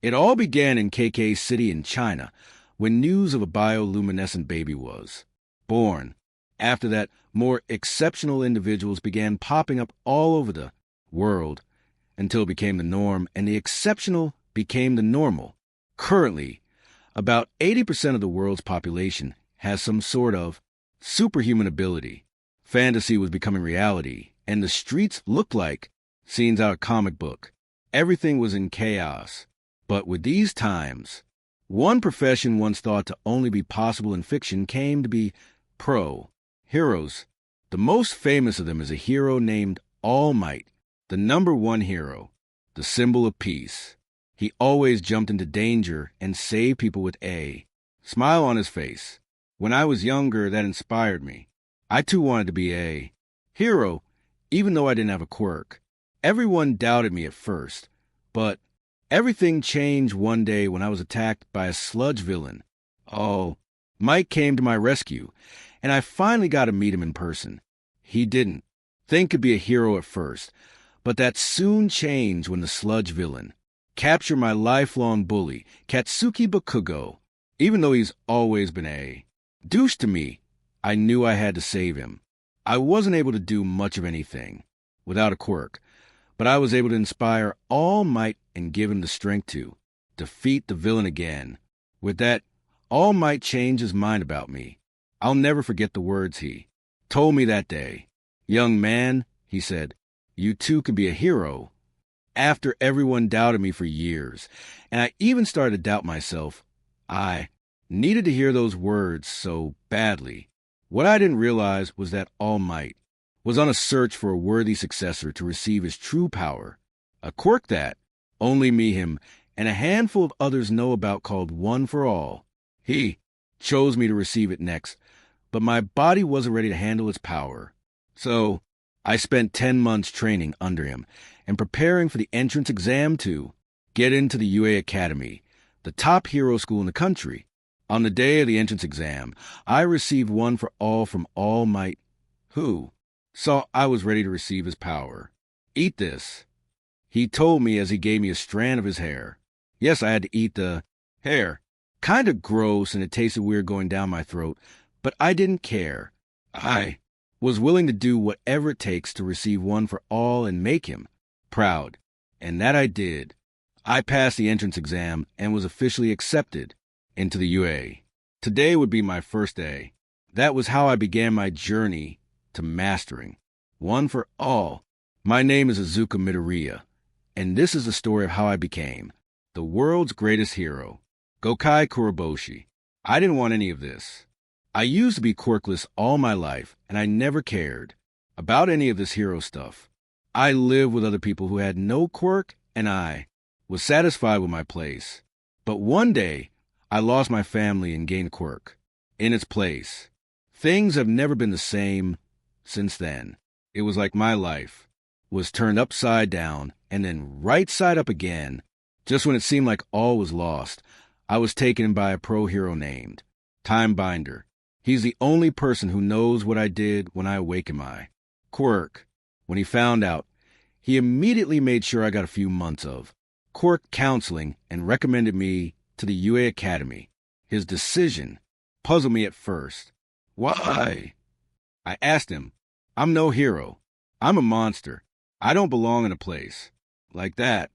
It all began in KK City in China, when news of a bioluminescent baby was born. After that, more exceptional individuals began popping up all over the world until it became the norm, and the exceptional became the normal. Currently, about 80% of the world's population has some sort of superhuman ability. Fantasy was becoming reality, and the streets looked like scenes out of a comic book. Everything was in chaos. But with these times, one profession once thought to only be possible in fiction came to be heroes. The most famous of them is a hero named All Might, the #1 hero, the symbol of peace. He always jumped into danger and saved people with a smile on his face. When I was younger, that inspired me. I too wanted to be a hero, even though I didn't have a quirk. Everyone doubted me at first, but everything changed one day when I was attacked by a sludge villain. Oh, Mike came to my rescue, and I finally got to meet him in person. He didn't think he'd be a hero at first, but that soon changed when the sludge villain captured my lifelong bully, Katsuki Bakugo. Even though he's always been a douche to me, I knew I had to save him. I wasn't able to do much of anything without a quirk, but I was able to inspire All Might and give him the strength to defeat the villain again. With that, All Might changed his mind about me. I'll never forget the words he told me that day. "Young man," he said, "you too could be a hero." After everyone doubted me for years, and I even started to doubt myself, I needed to hear those words so badly. What I didn't realize was that All Might was on a search for a worthy successor to receive his true power, a quirk that only me, him, and a handful of others know about called One for All. He chose me to receive it next, but my body wasn't ready to handle its power. So I spent 10 months training under him and preparing for the entrance exam to get into the UA Academy, the top hero school in the country. On the day of the entrance exam, I received One for All from All Might, who saw I was ready to receive his power. "Eat this," he told me as he gave me a strand of his hair. Yes, I had to eat the hair. Kinda gross, and it tasted weird going down my throat, but I didn't care. I was willing to do whatever it takes to receive One for All and make him proud. And that I did. I passed the entrance exam and was officially accepted into the UA. Today would be my first day. That was how I began my journey to mastering One for All. My name is Izuku Midoriya, and this is the story of how I became the world's greatest hero, Gokai Kuroboshi. I didn't want any of this. I used to be quirkless all my life, and I never cared about any of this hero stuff. I lived with other people who had no quirk, and I was satisfied with my place. But one day, I lost my family and gained a quirk in its place. Things have never been the same since then. It was like my life was turned upside down and then right side up again. Just when it seemed like all was lost, I was taken by a pro hero named Timebinder. He's the only person who knows what I did when I awakened my quirk. When he found out, he immediately made sure I got a few months of quirk counseling and recommended me to the UA Academy. His decision puzzled me at first. Why? I asked him. I'm no hero. I'm a monster. I don't belong in a place like that.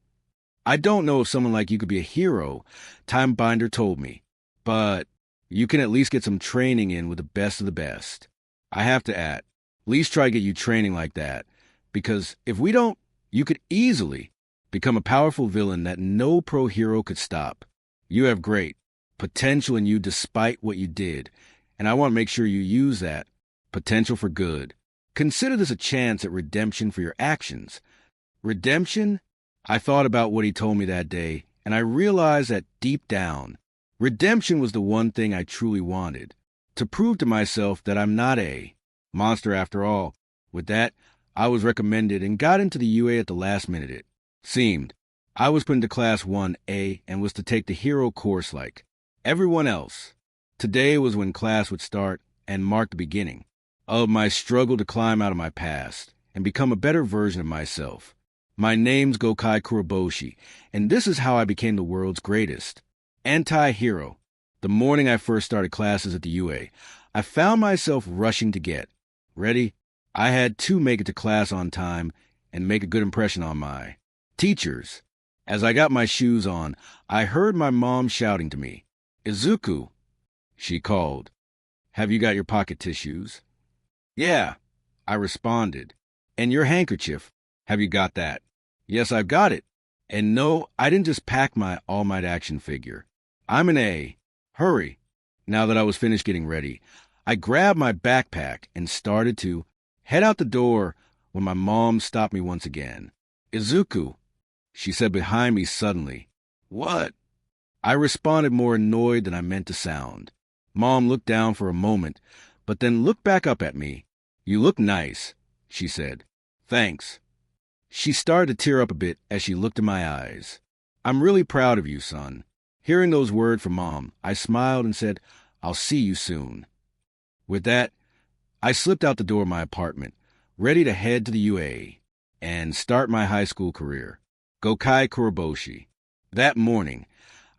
I don't know if someone like you could be a hero, Timebinder told me, but you can at least get some training in with the best of the best. I have to at least try to get you training like that, because if we don't, you could easily become a powerful villain that no pro hero could stop. You have great potential in you despite what you did, and I want to make sure you use that potential for good. Consider this a chance at redemption for your actions. Redemption? I thought about what he told me that day, and I realized that deep down, redemption was the one thing I truly wanted, to prove to myself that I'm not a monster after all. With that, I was recommended and got into the UA at the last minute. It seemed I was put into Class 1A and was to take the hero course like everyone else. Today was when class would start and mark the beginning of my struggle to climb out of my past and become a better version of myself. My name's Gokai Kuroboshi, and this is how I became the world's greatest. Anti-hero. The morning I first started classes at the UA, I found myself rushing to get ready. I had to make it to class on time and make a good impression on my teachers. As I got my shoes on, I heard my mom shouting to me. "Izuku," she called. "Have you got your pocket tissues?" "Yeah," I responded. "And your handkerchief, have you got that?" "Yes, I've got it." And no, I didn't just pack my All Might action figure. I'm an A. Hurry. Now that I was finished getting ready, I grabbed my backpack and started to head out the door when my mom stopped me once again. "Izuku," she said behind me suddenly. "What?" I responded more annoyed than I meant to sound. Mom looked down for a moment, but then looked back up at me. "You look nice," she said. "Thanks." She started to tear up a bit as she looked in my eyes. "I'm really proud of you, son." Hearing those words from Mom, I smiled and said, "I'll see you soon." With that, I slipped out the door of my apartment, ready to head to the UA and start my high school career. Gokai Kuroboshi. That morning,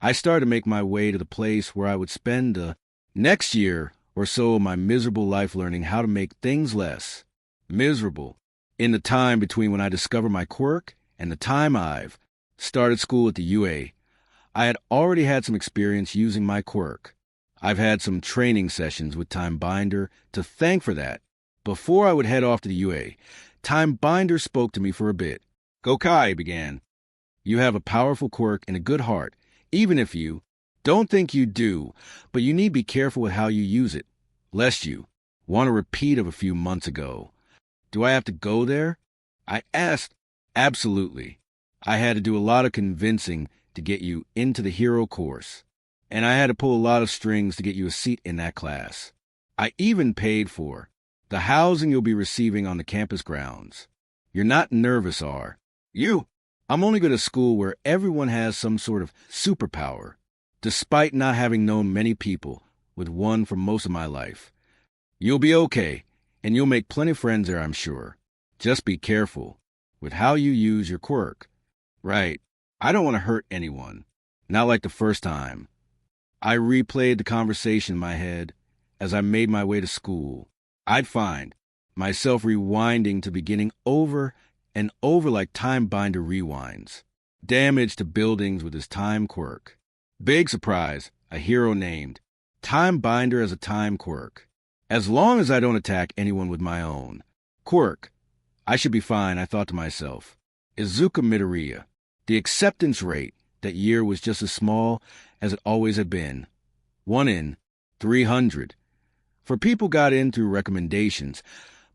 I started to make my way to the place where I would spend the next year or so of my miserable life learning how to make things less miserable. In the time between when I discovered my quirk and the time I've started school at the UA, I had already had some experience using my quirk. I've had some training sessions with Time Binder to thank for that. Before I would head off to the UA, Time Binder spoke to me for a bit. "Gokai," began, "you have a powerful quirk and a good heart, even if you don't think you do, but you need to be careful with how you use it, lest you want a repeat of a few months ago." "Do I have to go there?" I asked. "Absolutely. I had to do a lot of convincing to get you into the hero course, and I had to pull a lot of strings to get you a seat in that class. I even paid for the housing you'll be receiving on the campus grounds. You're not nervous, are you? I'm only going to school where everyone has some sort of superpower, despite not having known many people with one for most of my life. You'll be okay, and you'll make plenty of friends there, I'm sure. Just be careful with how you use your quirk." "Right. I don't want to hurt anyone. Not like the first time." I replayed the conversation in my head as I made my way to school. I'd find myself rewinding to beginning over and over like Time Binder rewinds. Damage to buildings with his time quirk. Big surprise, a hero named Time Binder as a time quirk. As long as I don't attack anyone with my own quirk, I should be fine, I thought to myself. Izuku Midoriya. The acceptance rate that year was just as small as it always had been. 1 in 300. For people got in through recommendations,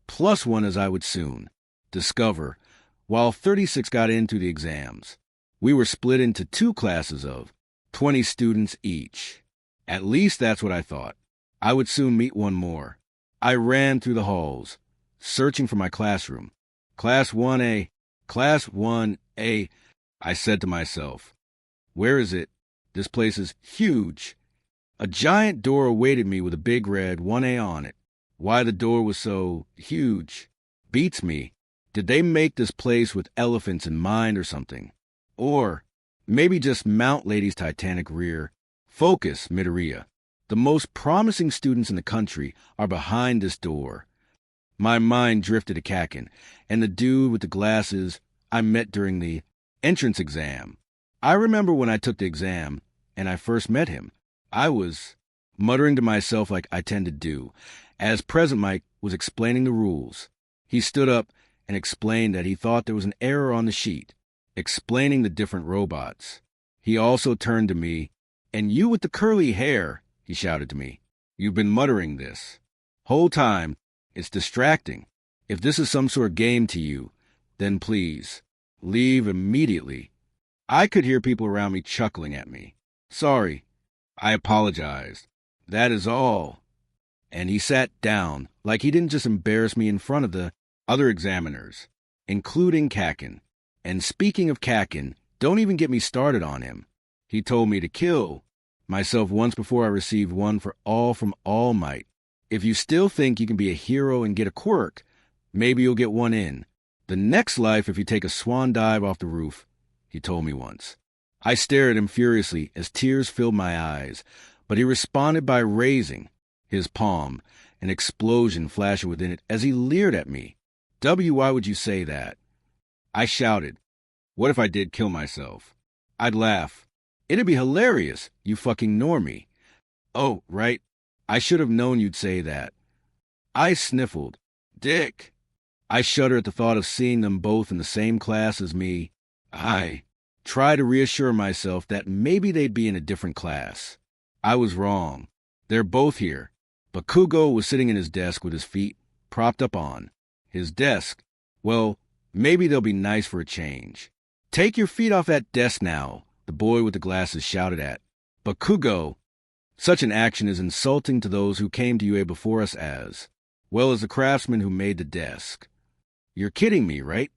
plus 1 as I would soon discover, while 36 got in through the exams. We were split into 2 classes of 20 students each. At least that's what I thought. I would soon meet 1 more. I ran through the halls, searching for my classroom. Class 1A, Class 1A, I said to myself. Where is it? This place is huge. A giant door awaited me with a big red 1A on it. Why the door was so huge beats me. Did they make this place with elephants in mind or something? Or maybe just Mount Lady's Titanic rear. Focus, Midoriya. The most promising students in the country are behind this door. My mind drifted to Kakin and the dude with the glasses I met during the entrance exam. I remember when I took the exam and I first met him. I was muttering to myself like I tend to do, as Present Mike was explaining the rules. He stood up and explained that he thought there was an error on the sheet, explaining the different robots. He also turned to me, "And you with the curly hair," he shouted to me. "You've been muttering this whole time. It's distracting. If this is some sort of game to you, then please leave immediately." I could hear people around me chuckling at me. "Sorry," I apologized. "That is all." And he sat down like he didn't just embarrass me in front of the other examiners, including Kakin. And speaking of Kakin, don't even get me started on him. He told me to kill myself once before I received 1 for all from All Might. If you still think you can be a hero and get a quirk, maybe you'll get 1 in. The next life if you take a swan dive off the roof, he told me once. I stared at him furiously as tears filled my eyes, but he responded by raising his palm, an explosion flashing within it as he leered at me. W, why would you say that? I shouted, what if I did kill myself? I'd laugh. It'd be hilarious, you fucking normie. Oh, right. I should have known you'd say that. I sniffled. Dick. I shudder at the thought of seeing them both in the same class as me. I try to reassure myself that maybe they'd be in a different class. I was wrong. They're both here. Bakugo was sitting in his desk with his feet propped up on his desk. Well, maybe they'll be nice for a change. Take your feet off that desk now, the boy with the glasses shouted at. Bakugo, such an action is insulting to those who came to UA before us as well as the craftsman who made the desk. You're kidding me, right?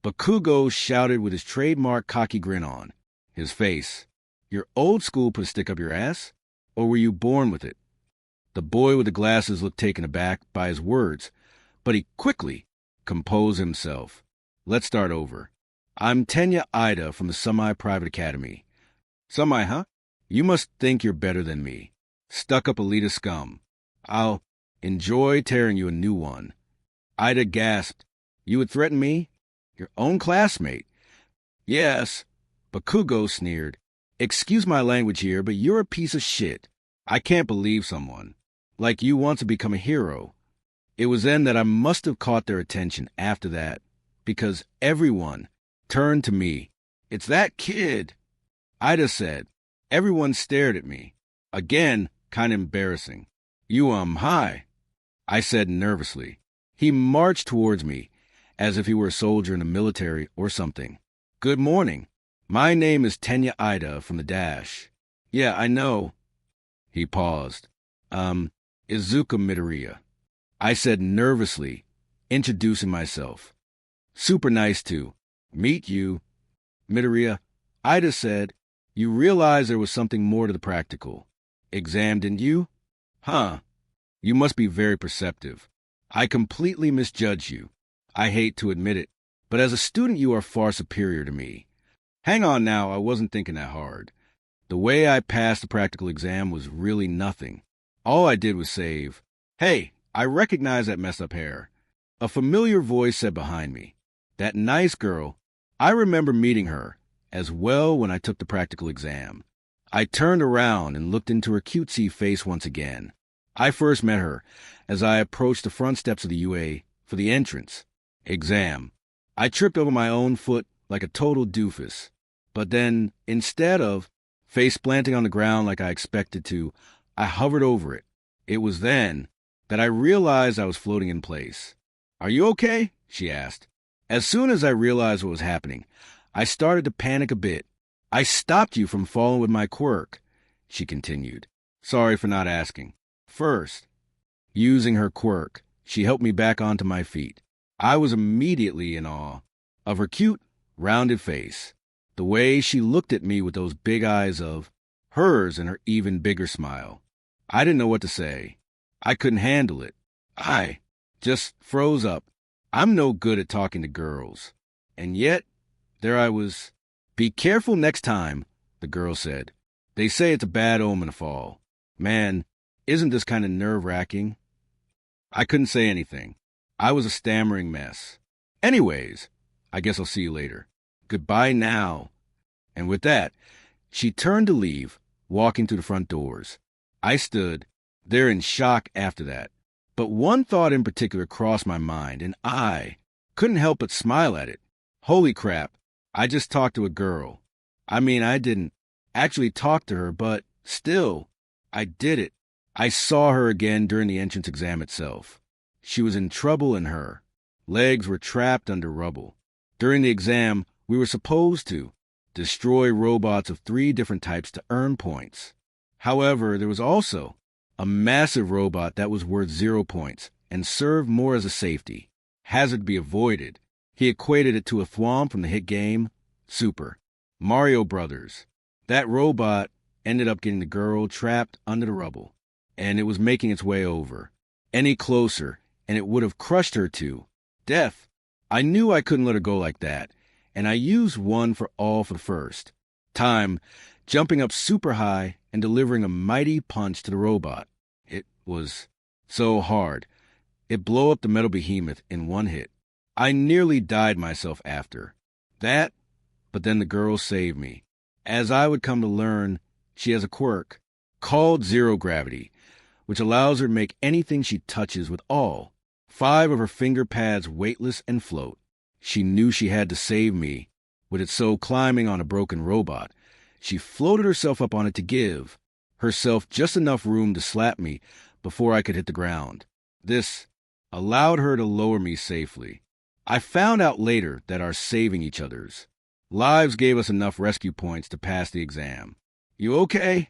Bakugo shouted with his trademark cocky grin on his face. Your old school put a stick up your ass? Or were you born with it? The boy with the glasses looked taken aback by his words, but he quickly composed himself. Let's start over. I'm Tenya Ida from the Semi-Private Academy. Semi, huh? You must think you're better than me. Stuck-up elitist scum. I'll enjoy tearing you a new one. Ida gasped. You would threaten me? Your own classmate? Yes. Bakugo sneered. Excuse my language here, but you're a piece of shit. I can't believe someone like you wants to become a hero. It was then that I must have caught their attention after that, because everyone turned to me. It's that kid, Ida said. Everyone stared at me. Again, kind of embarrassing. You, hi, I said nervously. He marched towards me, as if he were a soldier in the military or something. Good morning. My name is Tenya Ida from the Dash. Yeah, I know. He paused. Izuku Midoriya. I said nervously, introducing myself. Super nice to meet you. Midoriya, Ida said. You realize there was something more to the practical exam, didn't you? Huh. You must be very perceptive. I completely misjudged you. I hate to admit it, but as a student you are far superior to me. Hang on now, I wasn't thinking that hard. The way I passed the practical exam was really nothing. All I did was save. Hey, I recognize that messed up hair. A familiar voice said behind me. That nice girl. I remember meeting her as well when I took the practical exam. I turned around and looked into her cutesy face once again. I first met her as I approached the front steps of the UA for the entrance exam. I tripped over my own foot like a total doofus. But then, instead of face planting on the ground like I expected to, I hovered over it. It was then that I realized I was floating in place. Are you okay? She asked. As soon as I realized what was happening, I started to panic a bit. I stopped you from falling with my quirk, she continued. Sorry for not asking. First, using her quirk, she helped me back onto my feet. I was immediately in awe of her cute, rounded face, the way she looked at me with those big eyes of hers and her even bigger smile. I didn't know what to say. I couldn't handle it. I just froze up. I'm no good at talking to girls. And yet, there I was. Be careful next time, the girl said. They say it's a bad omen to fall. Man, isn't this kind of nerve-wracking? I couldn't say anything. I was a stammering mess. Anyways, I guess I'll see you later. Goodbye now. And with that, she turned to leave, walking through the front doors. I stood there in shock after that. But one thought in particular crossed my mind, and I couldn't help but smile at it. Holy crap, I just talked to a girl. I mean, I didn't actually talk to her, but still, I did it. I saw her again during the entrance exam itself. She was in trouble and her legs were trapped under rubble. During the exam, we were supposed to destroy robots of 3 different types to earn points. However, there was also a massive robot that was worth 0 points and served more as a safety hazard to be avoided. He equated it to a thwomp from the hit game Super Mario Brothers. That robot ended up getting the girl trapped under the rubble, and it was making its way over. Any closer, and it would have crushed her to death. I knew I couldn't let her go like that, and I used one for all for the first time, jumping up super high and delivering a mighty punch to the robot. It was so hard. It blew up the metal behemoth in one hit. I nearly died myself after that, but then the girl saved me. As I would come to learn, she has a quirk called zero gravity, which allows her to make anything she touches with all 5 of her finger pads weightless and float. She knew she had to save me, with it so climbing on a broken robot. She floated herself up on it to give herself just enough room to slap me before I could hit the ground. This allowed her to lower me safely. I found out later that our saving each other's lives gave us enough rescue points to pass the exam. You okay?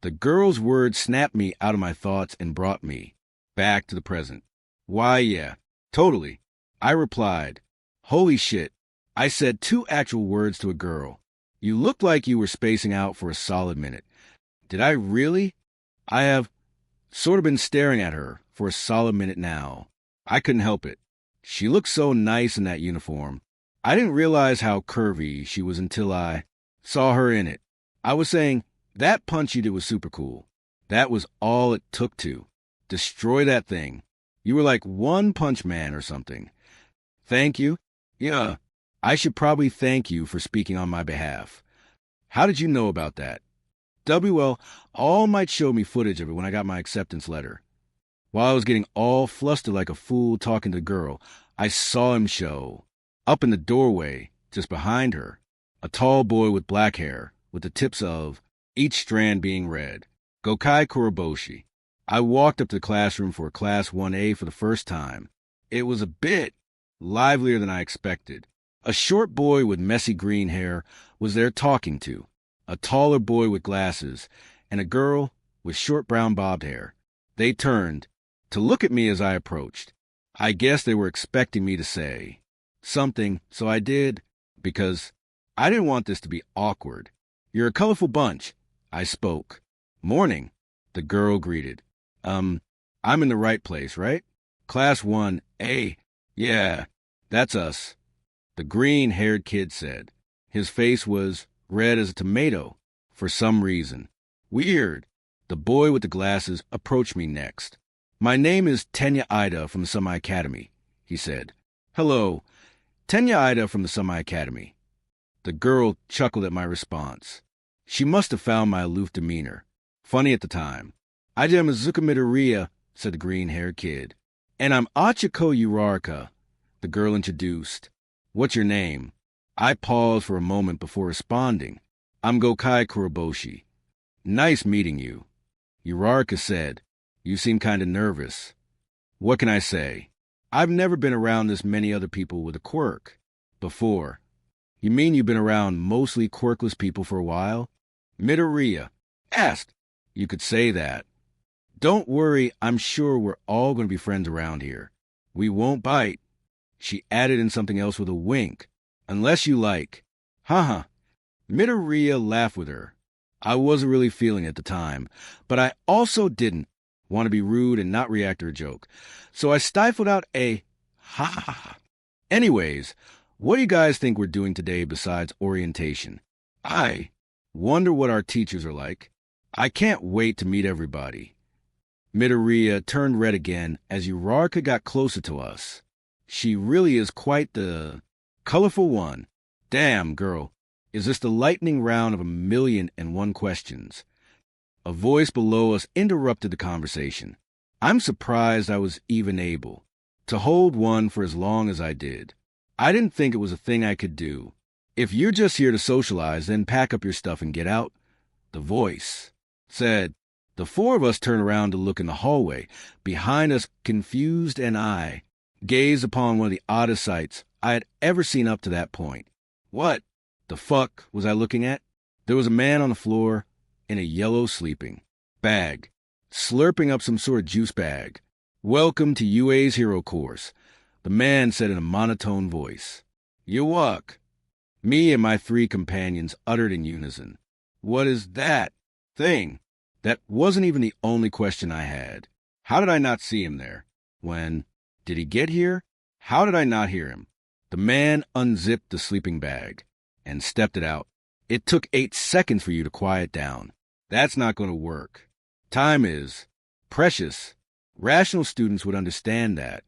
The girl's words snapped me out of my thoughts and brought me back to the present. Why, yeah, totally. I replied, holy shit. I said 2 actual words to a girl. You looked like you were spacing out for a solid minute. Did I really? I have sort of been staring at her for a solid minute now. I couldn't help it. She looked so nice in that uniform. I didn't realize how curvy she was until I saw her in it. I was saying, that punch you did was super cool. That was all it took to destroy that thing. You were like One Punch Man or something. Thank you. Yeah, I should probably thank you for speaking on my behalf. How did you know about that? WL all might show me footage of it when I got my acceptance letter. While I was getting all flustered like a fool talking to the girl, I saw him show, up in the doorway, just behind her, a tall boy with black hair, with the tips of each strand being red. Gokai Kuroboshi. I walked up to the classroom for Class 1A for the first time. It was a bit livelier than I expected. A short boy with messy green hair was there talking to, a taller boy with glasses, and a girl with short brown bobbed hair. They turned to look at me as I approached. I guess they were expecting me to say something, so I did, because I didn't want this to be awkward. You're a colorful bunch, I spoke. Morning, the girl greeted. I'm in the right place, right? Class 1A. Yeah, that's us, the green-haired kid said. His face was red as a tomato for some reason. Weird. The boy with the glasses approached me next. My name is Tenya Ida from the Summer Academy, he said. Hello, Tenya Ida from the Summer Academy. The girl chuckled at my response. She must have found my aloof demeanor funny at the time. I am Izuku Midoriya, said the green-haired kid. And I'm Achiko Uraraka, the girl introduced. What's your name? I paused for a moment before responding. I'm Gokai Kuroboshi. Nice meeting you. Uraraka said. You seem kind of nervous. What can I say? I've never been around this many other people with a quirk before. You mean you've been around mostly quirkless people for a while? Midoriya asked. You could say that. Don't worry, I'm sure we're all going to be friends around here. We won't bite. She added in something else with a wink. Unless you like. Haha. Midoriya laughed with her. I wasn't really feeling it at the time, but I also didn't want to be rude and not react to her joke. So I stifled out a ha ha ha. Anyways, what do you guys think we're doing today besides orientation? I wonder what our teachers are like. I can't wait to meet everybody. Midoriya turned red again as Uraraka got closer to us. She really is quite the colorful one. Damn, girl. Is this the lightning round of 1,000,001 questions? A voice below us interrupted the conversation. I'm surprised I was even able to hold one for as long as I did. I didn't think it was a thing I could do. If you're just here to socialize, then pack up your stuff and get out. The voice said. The 4 of us turned around to look in the hallway. Behind us, confused, and I gazed upon one of the oddest sights I had ever seen up to that point. What the fuck was I looking at? There was a man on the floor in a yellow sleeping bag, slurping up some sort of juice bag. Welcome to UA's hero course, the man said in a monotone voice. You walk. Me and my 3 companions uttered in unison. What is that thing? That wasn't even the only question I had. How did I not see him there? When? Did he get here? How did I not hear him? The man unzipped the sleeping bag and stepped it out. It took 8 seconds for you to quiet down. That's not going to work. Time is precious. Rational students would understand that.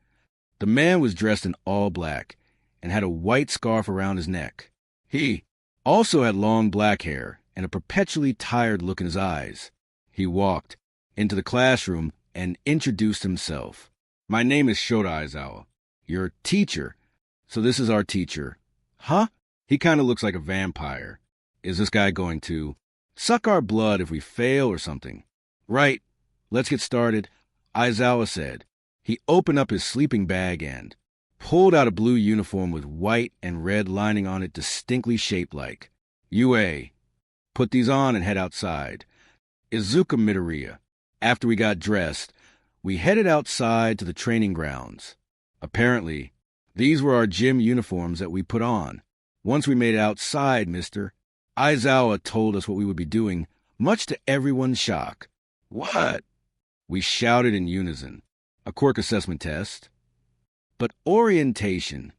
The man was dressed in all black and had a white scarf around his neck. He also had long black hair and a perpetually tired look in his eyes. He walked into the classroom and introduced himself. My name is Shota Aizawa, your teacher. So this is our teacher. Huh? He kind of looks like a vampire. Is this guy going to suck our blood if we fail or something? Right. Let's get started, Aizawa said. He opened up his sleeping bag and pulled out a blue uniform with white and red lining on it distinctly shaped like. UA. Put these on and head outside. Izuku Midoriya. After we got dressed, we headed outside to the training grounds. Apparently, these were our gym uniforms that we put on. Once we made it outside, Mr. Aizawa told us what we would be doing, much to everyone's shock. What? We shouted in unison. A quirk assessment test. But orientation.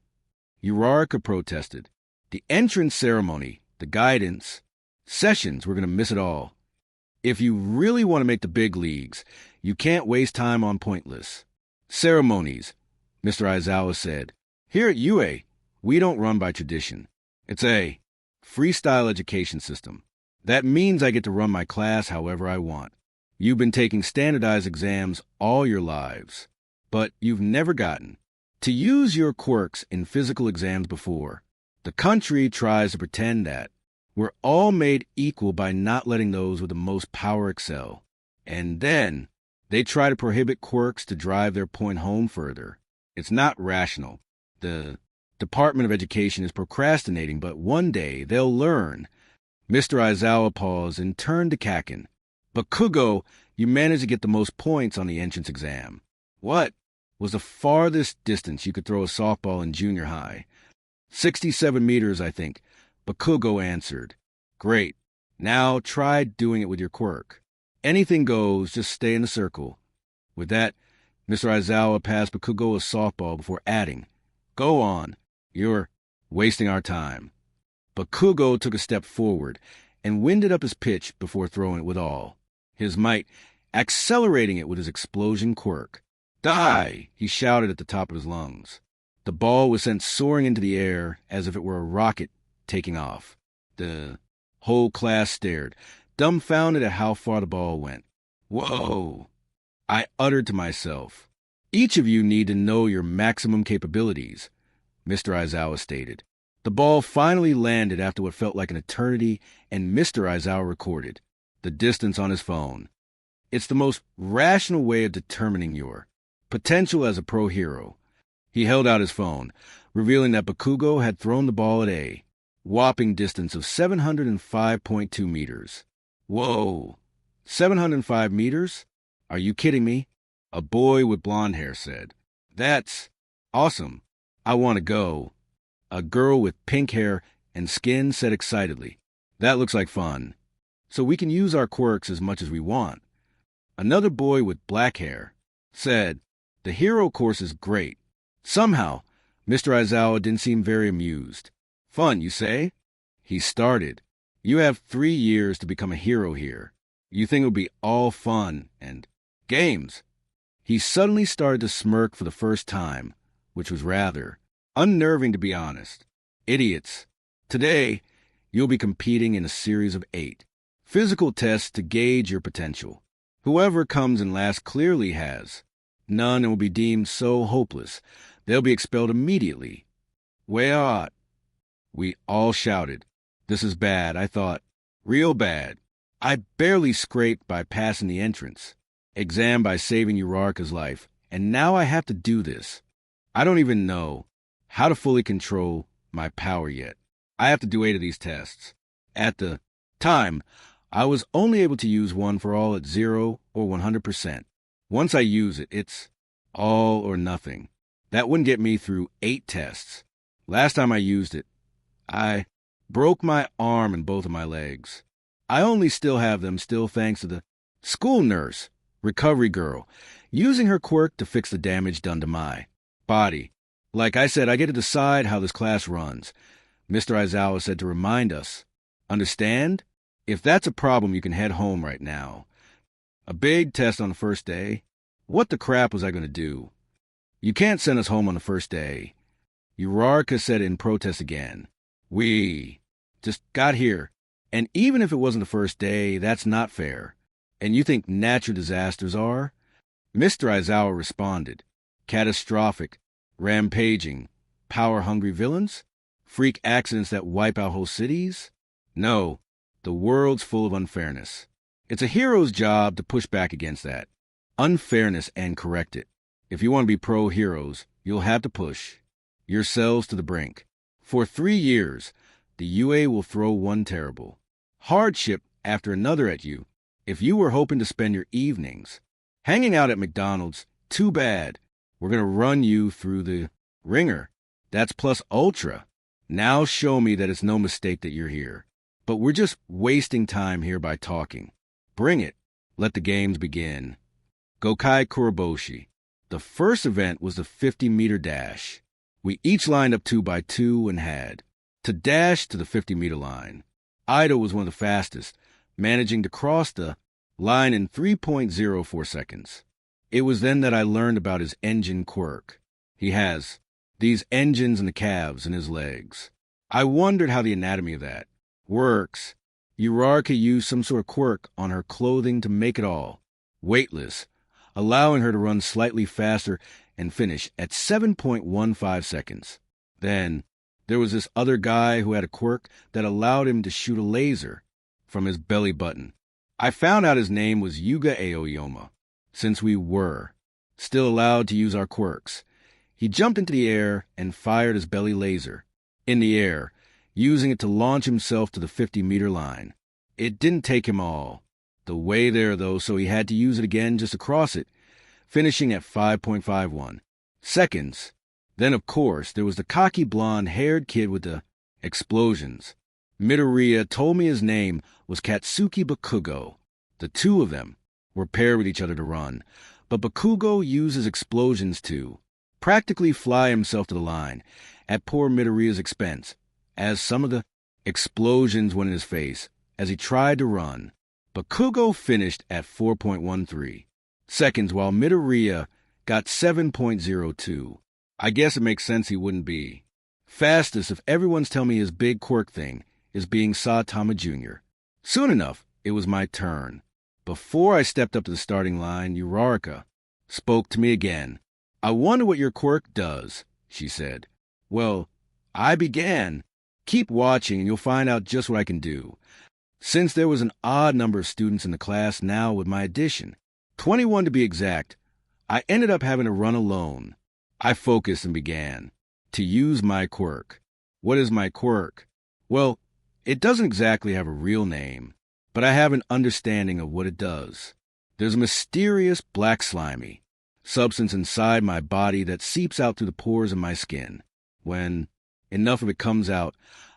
Uraraka protested. The entrance ceremony, the guidance, sessions, we're going to miss it all. If you really want to make the big leagues, you can't waste time on pointless ceremonies, Mr. Aizawa said. Here at UA, we don't run by tradition. It's a freestyle education system. That means I get to run my class however I want. You've been taking standardized exams all your lives, but you've never gotten to use your quirks in physical exams before. The country tries to pretend that we're all made equal by not letting those with the most power excel. And then they try to prohibit quirks to drive their point home further. It's not rational. The Department of Education is procrastinating, but one day they'll learn. Mr. Aizawa paused and turned to Kaken. Bakugo, you managed to get the most points on the entrance exam. What was the farthest distance you could throw a softball in junior high? 67 meters, I think. Bakugo answered. Great. Now try doing it with your quirk. Anything goes, just stay in the circle. With that, Mr. Aizawa passed Bakugo a softball before adding, Go on. You're wasting our time. Bakugo took a step forward and winded up his pitch before throwing it with all his might, accelerating it with his explosion quirk. Die! He shouted at the top of his lungs. The ball was sent soaring into the air as if it were a rocket taking off. The whole class stared, dumbfounded at how far the ball went. Whoa! I uttered to myself. Each of you need to know your maximum capabilities, Mr. Aizawa stated. The ball finally landed after what felt like an eternity, and Mr. Aizawa recorded the distance on his phone. It's the most rational way of determining your potential as a pro hero. He held out his phone, revealing that Bakugo had thrown the ball at a whopping distance of 705.2 meters. Whoa! 705 meters? Are you kidding me? A boy with blonde hair said. That's awesome. I want to go. A girl with pink hair and skin said excitedly. That looks like fun. So we can use our quirks as much as we want. Another boy with black hair said, The hero course is great. Somehow, Mr. Aizawa didn't seem very amused. Fun, you say? He started. You have 3 years to become a hero here. You think it would be all fun and games. He suddenly started to smirk for the first time, which was rather unnerving to be honest. Idiots. Today, you'll be competing in a series of 8 physical tests to gauge your potential. Whoever comes in last clearly has none and will be deemed so hopeless, they'll be expelled immediately. Way out. We all shouted. This is bad, I thought. Real bad. I barely scraped by passing the entrance exam by saving Uraraka's life, and now I have to do this. I don't even know how to fully control my power yet. I have to do 8 of these tests. At the time, I was only able to use one for all at 0 or 100%. Once I use it, it's all or nothing. That wouldn't get me through 8 tests. Last time I used it, I broke my arm and both of my legs. I only still have them thanks to the school nurse, recovery girl, using her quirk to fix the damage done to my body. Like I said, I get to decide how this class runs, Mr. Aizawa said to remind us. Understand? If that's a problem, you can head home right now. A big test on the first day? What the crap was I going to do? You can't send us home on the first day. Uraraka said in protest again. We just got here. And even if it wasn't the first day, that's not fair. And you think natural disasters are? Mr. Aizawa responded. Catastrophic, rampaging, power-hungry villains? Freak accidents that wipe out whole cities? No, the world's full of unfairness. It's a hero's job to push back against that. Unfairness and correct it. If you want to be pro-heroes, you'll have to push yourselves to the brink. For 3 years, the UA will throw one terrible hardship after another at you. If you were hoping to spend your evenings hanging out at McDonald's, too bad. We're going to run you through the ringer. That's plus ultra. Now show me that it's no mistake that you're here. But we're just wasting time here by talking. Bring it. Let the games begin. Gokai Kuroboshi. The first event was the 50-meter dash. We each lined up 2 by 2 and had to dash to the 50-meter line. Ida was one of the fastest, managing to cross the line in 3.04 seconds. It was then that I learned about his engine Quirk. He has these engines in the calves and his legs. I wondered how the anatomy of that works. Uraraka used some sort of quirk on her clothing to make it all weightless, allowing her to run slightly faster and finish at 7.15 seconds. Then there was this other guy who had a quirk that allowed him to shoot a laser from his belly button. I found out his name was Yuga Aoyama, since we were still allowed to use our quirks. He jumped into the air and fired his belly laser in the air, using it to launch himself to the 50-meter line. It didn't take him all the way there, though, so he had to use it again just to cross it, finishing at 5.51 seconds. Then, of course, there was the cocky blonde-haired kid with the explosions. Midoriya told me his name was Katsuki Bakugo. The two of them were paired with each other to run, but Bakugo uses explosions to practically fly himself to the line at poor Midoriya's expense, as some of the explosions went in his face as he tried to run. Bakugo finished at 4.13 seconds, while Midoriya got 7.02. I guess it makes sense he wouldn't be fastest if everyone's telling me his big quirk thing is being Saitama Jr. Soon enough, it was my turn. Before I stepped up to the starting line, Uraraka spoke to me again. I wonder what your quirk does, she said. Well, I began. Keep watching and you'll find out just what I can do. Since there was an odd number of students in the class now with my addition, 21 to be exact, I ended up having to run alone. I focused and began to use my quirk. What is my quirk? Well, it doesn't exactly have a real name, but I have an understanding of what it does. There's a mysterious black slimy substance inside my body that seeps out through the pores of my skin. When enough of it comes out,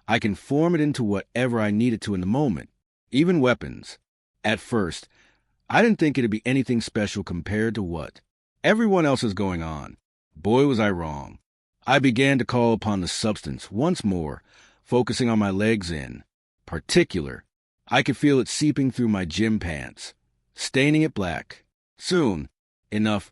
I can form it into whatever I need it to in the moment, even weapons. At first, I didn't think it'd be anything special compared to what everyone else is going on. Boy, was I wrong. I began to call upon the substance once more, focusing on my legs in particular. I could feel it seeping through my gym pants, staining it black. Soon enough,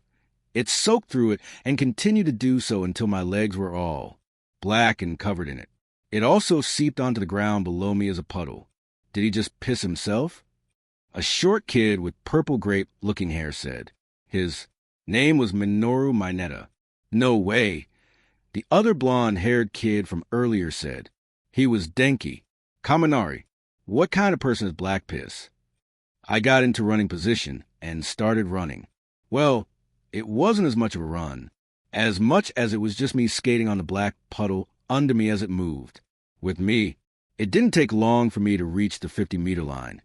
it soaked through it and continued to do so until my legs were all black and covered in it. It also seeped onto the ground below me as a puddle. Did he just piss himself? A short kid with purple grape-looking hair said. His name was Minoru Mineta. No way. The other blonde-haired kid from earlier said. He was Denki. Kaminari. What kind of person is black piss? I got into running position and started running. Well, it wasn't as much of a run, as much as it was just me skating on the black puddle under me as it moved. With me, it didn't take long for me to reach the 50-meter line,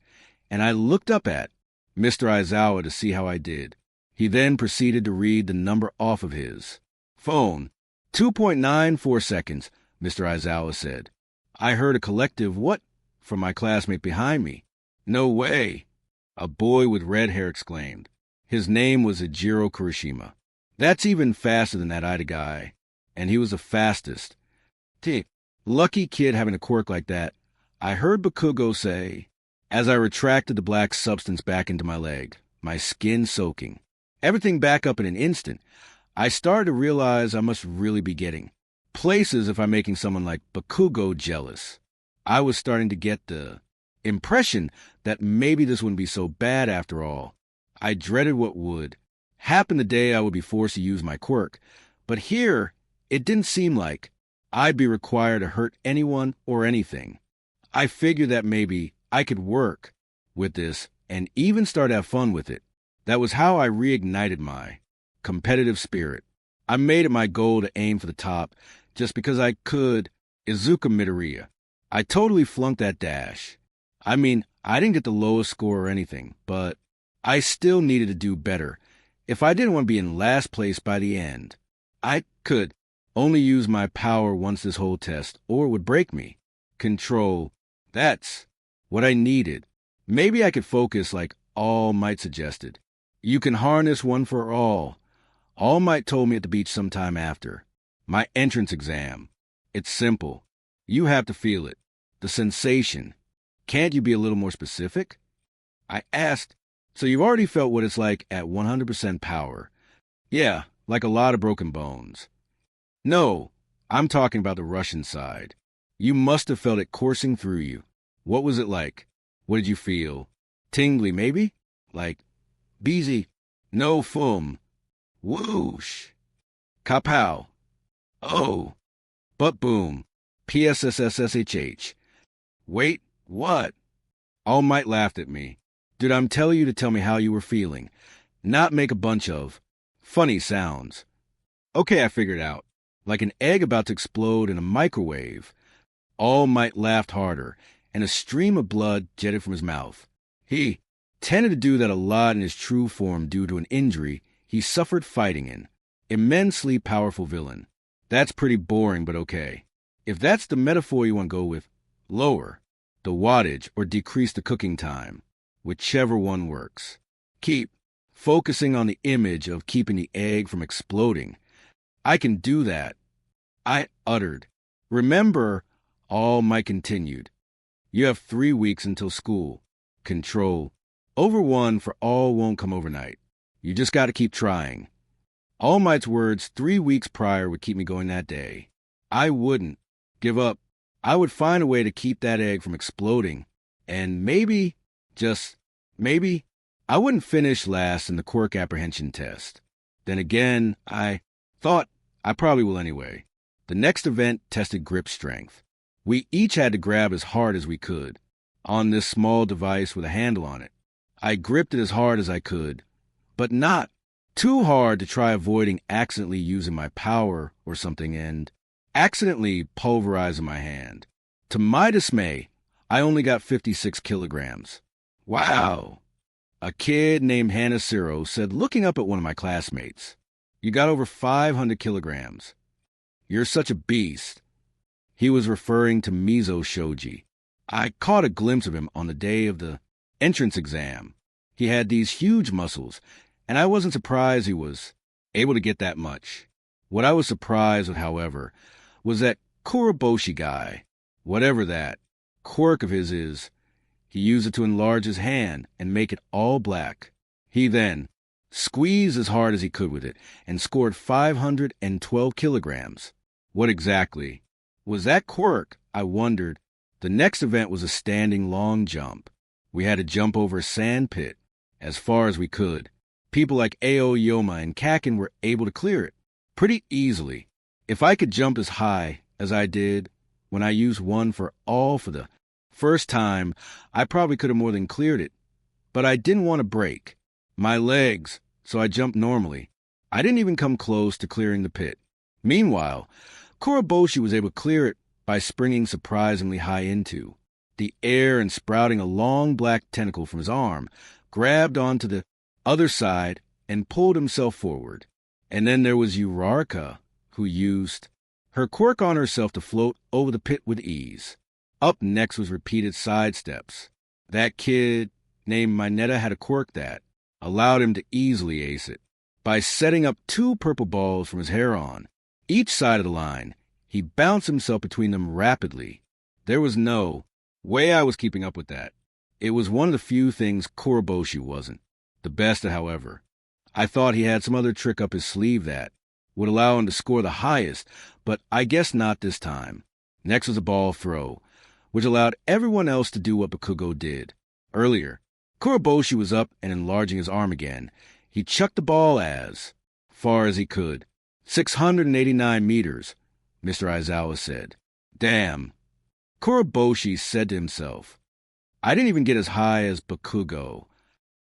and I looked up at Mr. Aizawa to see how I did. He then proceeded to read the number off of his phone. 2.94 seconds, Mr. Aizawa said. I heard a collective what from my classmate behind me. No way, a boy with red hair exclaimed. His name was Ejiro Kurishima. That's even faster than that Ida guy. and he was the fastest. Lucky kid having a quirk like that, I heard Bakugo say, as I retracted the black substance back into my leg, my skin soaking. Everything back up in an instant. I started to realize I must really be getting places if I'm making someone like Bakugo jealous. I was starting to get the impression that maybe this wouldn't be so bad after all. I dreaded what would happen the day I would be forced to use my quirk, but here it didn't seem like I'd be required to hurt anyone or anything. I figured that maybe I could work with this and even start to have fun with it. That was how I reignited my competitive spirit. I made it my goal to aim for the top just because I could. Izuku Midoriya. I totally flunked that dash. I mean, I didn't get the lowest score or anything, but I still needed to do better. If I didn't want to be in last place by the end, I could only use my power once this whole test, or it would break me. Control. That's what I needed. Maybe I could focus like All Might suggested. You can harness one for all. All Might told me at the beach sometime after my entrance exam. It's simple. You have to feel it. The sensation. Can't you be a little more specific? I asked. So you've already felt what it's like at 100% power. Yeah, like a lot of broken bones. No, I'm talking about the Russian side. You must have felt it coursing through you. What was it like? What did you feel? Tingly, maybe? Like, beezy? No fum. Whoosh. Kapow. Oh. But boom. PSSSSHH. Wait, what? All Might laughed at me. Dude, I'm telling you to tell me how you were feeling, not make a bunch of funny sounds. Okay, I figured out. Like an egg about to explode in a microwave. All Might laughed harder, and a stream of blood jetted from his mouth. He tended to do that a lot in his true form due to an injury he suffered fighting an immensely powerful villain. That's pretty boring, but okay. If that's the metaphor you want to go with, lower the wattage or decrease the cooking time, whichever one works. Keep focusing on the image of keeping the egg from exploding. I can do that, I uttered. Remember, All Might continued. You have 3 weeks until school. Control. Over one for all won't come overnight. You just got to keep trying. All Might's words 3 weeks prior would keep me going that day. I wouldn't give up. I would find a way to keep that egg from exploding. And maybe, just maybe, I wouldn't finish last in the quirk apprehension test. Then again, I thought I probably will anyway. The next event tested grip strength. We each had to grab as hard as we could on this small device with a handle on it. I gripped it as hard as I could, but not too hard to try avoiding accidentally using my power or something and accidentally pulverizing my hand. To my dismay, I only got 56 kilograms. Wow! A kid named Hannah Ciro said, looking up at one of my classmates, "You got over 500 kilograms. You're such a beast." He was referring to Mizo Shoji. I caught a glimpse of him on the day of the entrance exam. He had these huge muscles, and I wasn't surprised he was able to get that much. What I was surprised with, however, was that Kuroboshi guy, whatever that quirk of his is. He used it to enlarge his hand and make it all black. He then squeezed as hard as he could with it and scored 512 kilograms. What exactly was that quirk? I wondered. The next event was a standing long jump. We had to jump over a sand pit as far as we could. People like Aoyama and Kakin were able to clear it pretty easily. If I could jump as high as I did when I used one for all for the first time, I probably could have more than cleared it. But I didn't want to break my legs, so I jumped normally. I didn't even come close to clearing the pit. Meanwhile, Kuroboshi was able to clear it by springing surprisingly high into the air and sprouting a long black tentacle from his arm, grabbed onto the other side and pulled himself forward. And then there was Uraraka, who used her quirk on herself to float over the pit with ease. Up next was repeated side steps. That kid named Mineta had a quirk that allowed him to easily ace it by setting up 2 purple balls from his hair on each side of the line. He bounced himself between them rapidly. There was no way I was keeping up with that. It was one of the few things Kuroboshi wasn't. The best, however. I thought he had some other trick up his sleeve that would allow him to score the highest, but I guess not this time. Next was a ball throw, which allowed everyone else to do what Bakugo did. Earlier, Kuroboshi was up and enlarging his arm again. He chucked the ball as far as he could. 689 meters, Mr. Aizawa said. Damn. Kuroboshi said to himself, I didn't even get as high as Bakugo.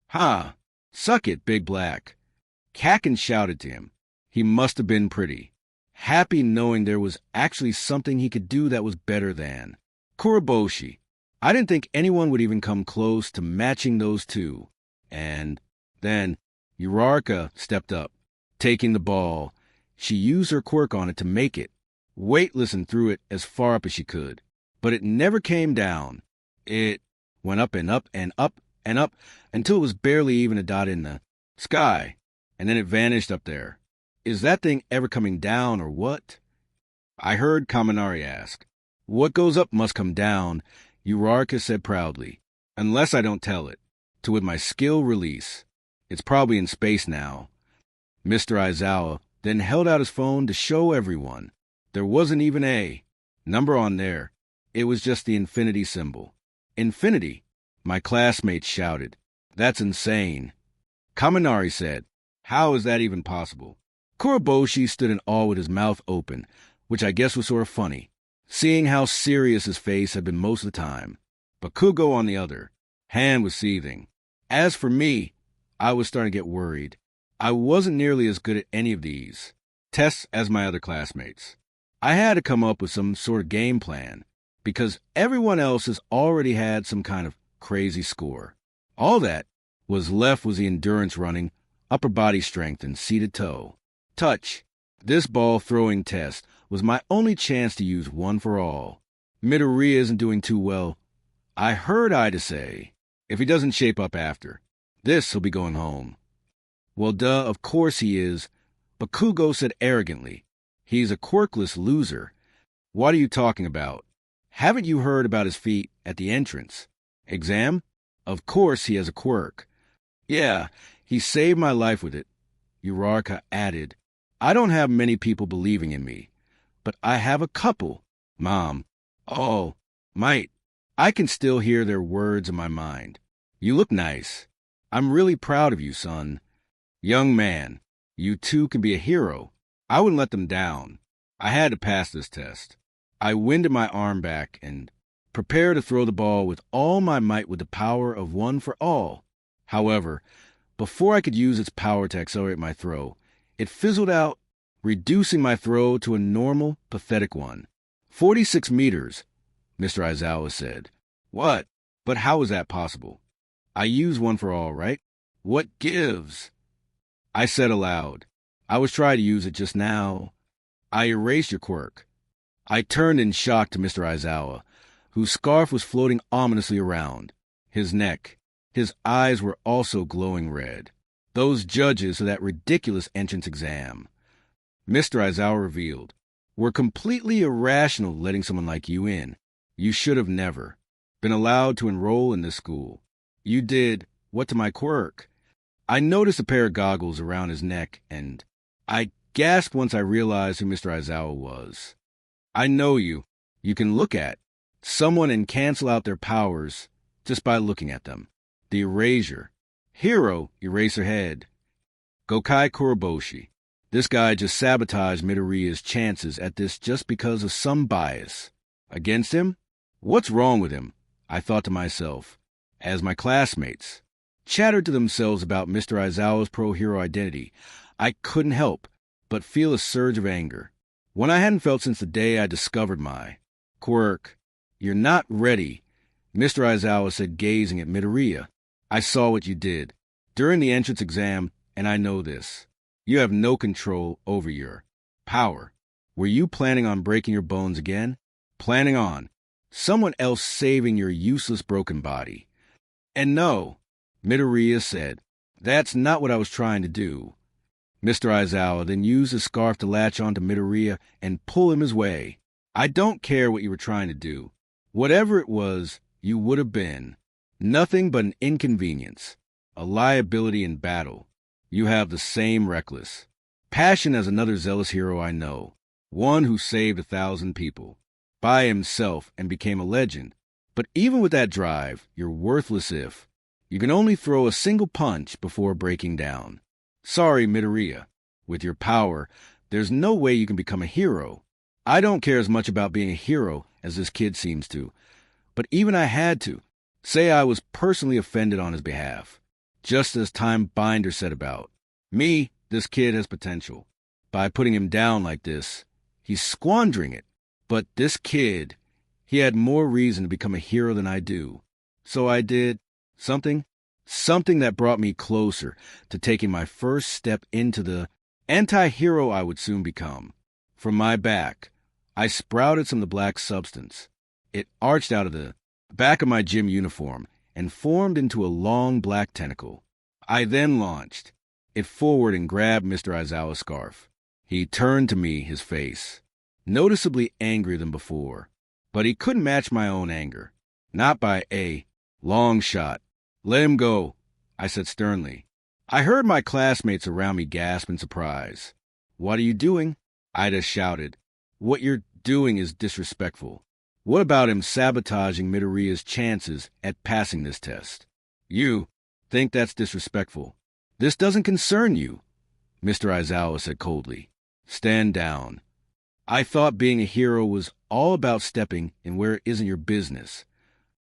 Ha! Suck it, Big Black. Kakin shouted to him. He must have been pretty happy knowing there was actually something he could do that was better than Kuroboshi. I didn't think anyone would even come close to matching those two. And then Uraraka stepped up, taking the ball. She used her quirk on it to make it weightless and threw it as far up as she could. But it never came down. It went up and up and up and up until it was barely even a dot in the sky, and then it vanished up there. Is that thing ever coming down or what? I heard Kaminari ask. What goes up must come down, Uraraka said proudly. Unless I don't tell it. To with my skill release. It's probably in space now. Mr. Aizawa then held out his phone to show everyone. There wasn't even a number on there. It was just the infinity symbol. Infinity? My classmates shouted. That's insane. Kaminari said, How is that even possible? Kuroboshi stood in awe with his mouth open, which I guess was sort of funny, seeing how serious his face had been most of the time. Bakugo, on the other hand, was seething. As for me, I was starting to get worried. I wasn't nearly as good at any of these tests as my other classmates. I had to come up with some sort of game plan, because everyone else has already had some kind of crazy score. All that was left was the endurance running, upper body strength, and seated toe. Touch. This ball throwing test was my only chance to use one for all. Midoriya isn't doing too well. I heard Ida say, if he doesn't shape up after this, he'll be going home. Well, duh, of course he is. Bakugo said arrogantly. He's a quirkless loser. What are you talking about? Haven't you heard about his feat at the entrance exam? Of course he has a quirk. Yeah, he saved my life with it. Uraraka added, I don't have many people believing in me, but I have a couple. Mom. Oh, mate, I can still hear their words in my mind. You look nice. I'm really proud of you, son. Young man, you too can be a hero. I wouldn't let them down. I had to pass this test. I winded my arm back and prepared to throw the ball with all my might with the power of one for all. However, before I could use its power to accelerate my throw, it fizzled out, reducing my throw to a normal, pathetic one. 46 meters, Mr. Aizawa said. What? But how is that possible? I use one for all, right? What gives? I said aloud. I was trying to use it just now. I erased your quirk. I turned in shock to Mr. Aizawa, whose scarf was floating ominously around his neck. His eyes were also glowing red. Those judges of that ridiculous entrance exam, Mr. Aizawa revealed, were completely irrational letting someone like you in. You should have never been allowed to enroll in this school. You did what to my quirk? I noticed a pair of goggles around his neck, and I gasped once I realized who Mr. Aizawa was. I know you. You can look at someone and cancel out their powers just by looking at them. The erasure. Hero, Eraserhead. Gokai Kuroboshi. This guy just sabotaged Midoriya's chances at this just because of some bias. Against him? What's wrong with him? I thought to myself, as my classmates chattered to themselves about Mr. Aizawa's pro-hero identity. I couldn't help but feel a surge of anger. One I hadn't felt since the day I discovered my quirk. You're not ready, Mr. Aizawa said, gazing at Midoriya. I saw what you did during the entrance exam, and I know this. You have no control over your power. Were you planning on breaking your bones again? Planning on someone else saving your useless broken body? And no, Midoriya said, that's not what I was trying to do. Mr. Aizawa then used his scarf to latch onto Midoriya and pull him his way. I don't care what you were trying to do. Whatever it was, you would have been. Nothing but an inconvenience. A liability in battle. You have the same reckless passion as another zealous hero I know. One who saved 1,000 people. By himself and became a legend. But even with that drive, you're worthless if you can only throw a single punch before breaking down. Sorry, Midoriya. With your power, there's no way you can become a hero. I don't care as much about being a hero as this kid seems to. But even I had to. Say I was personally offended on his behalf. Just as Time Binder said about me, this kid has potential. By putting him down like this, he's squandering it. But this kid, he had more reason to become a hero than I do. So I did something that brought me closer to taking my first step into the anti-hero I would soon become. From my back, I sprouted some of the black substance. It arched out of the back of my gym uniform and formed into a long black tentacle. I then launched it forward and grabbed Mr. Aizawa's scarf. He turned to me, his face noticeably angrier than before. But he couldn't match my own anger. Not by a long shot. Let him go, I said sternly. I heard my classmates around me gasp in surprise. What are you doing? Ida shouted. What you're doing is disrespectful. What about him sabotaging Midoriya's chances at passing this test? You think that's disrespectful. This doesn't concern you, Mr. Aizawa said coldly. Stand down. I thought being a hero was all about stepping in where it isn't your business.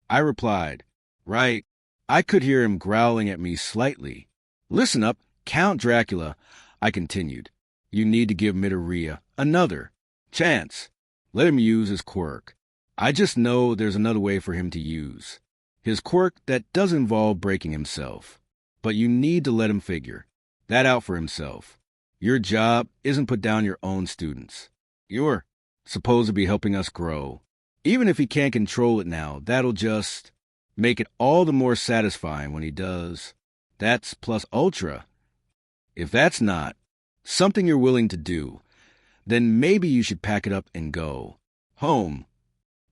I replied, right. I could hear him growling at me slightly. Listen up, Count Dracula, I continued. You need to give Midoriya another chance. Let him use his quirk. I just know there's another way for him to use. His quirk that does involve breaking himself. But you need to let him figure that out for himself. Your job isn't put down your own students. You're supposed to be helping us grow. Even if he can't control it now, that'll just make it all the more satisfying when he does. That's plus ultra. If that's not something you're willing to do, then maybe you should pack it up and go home.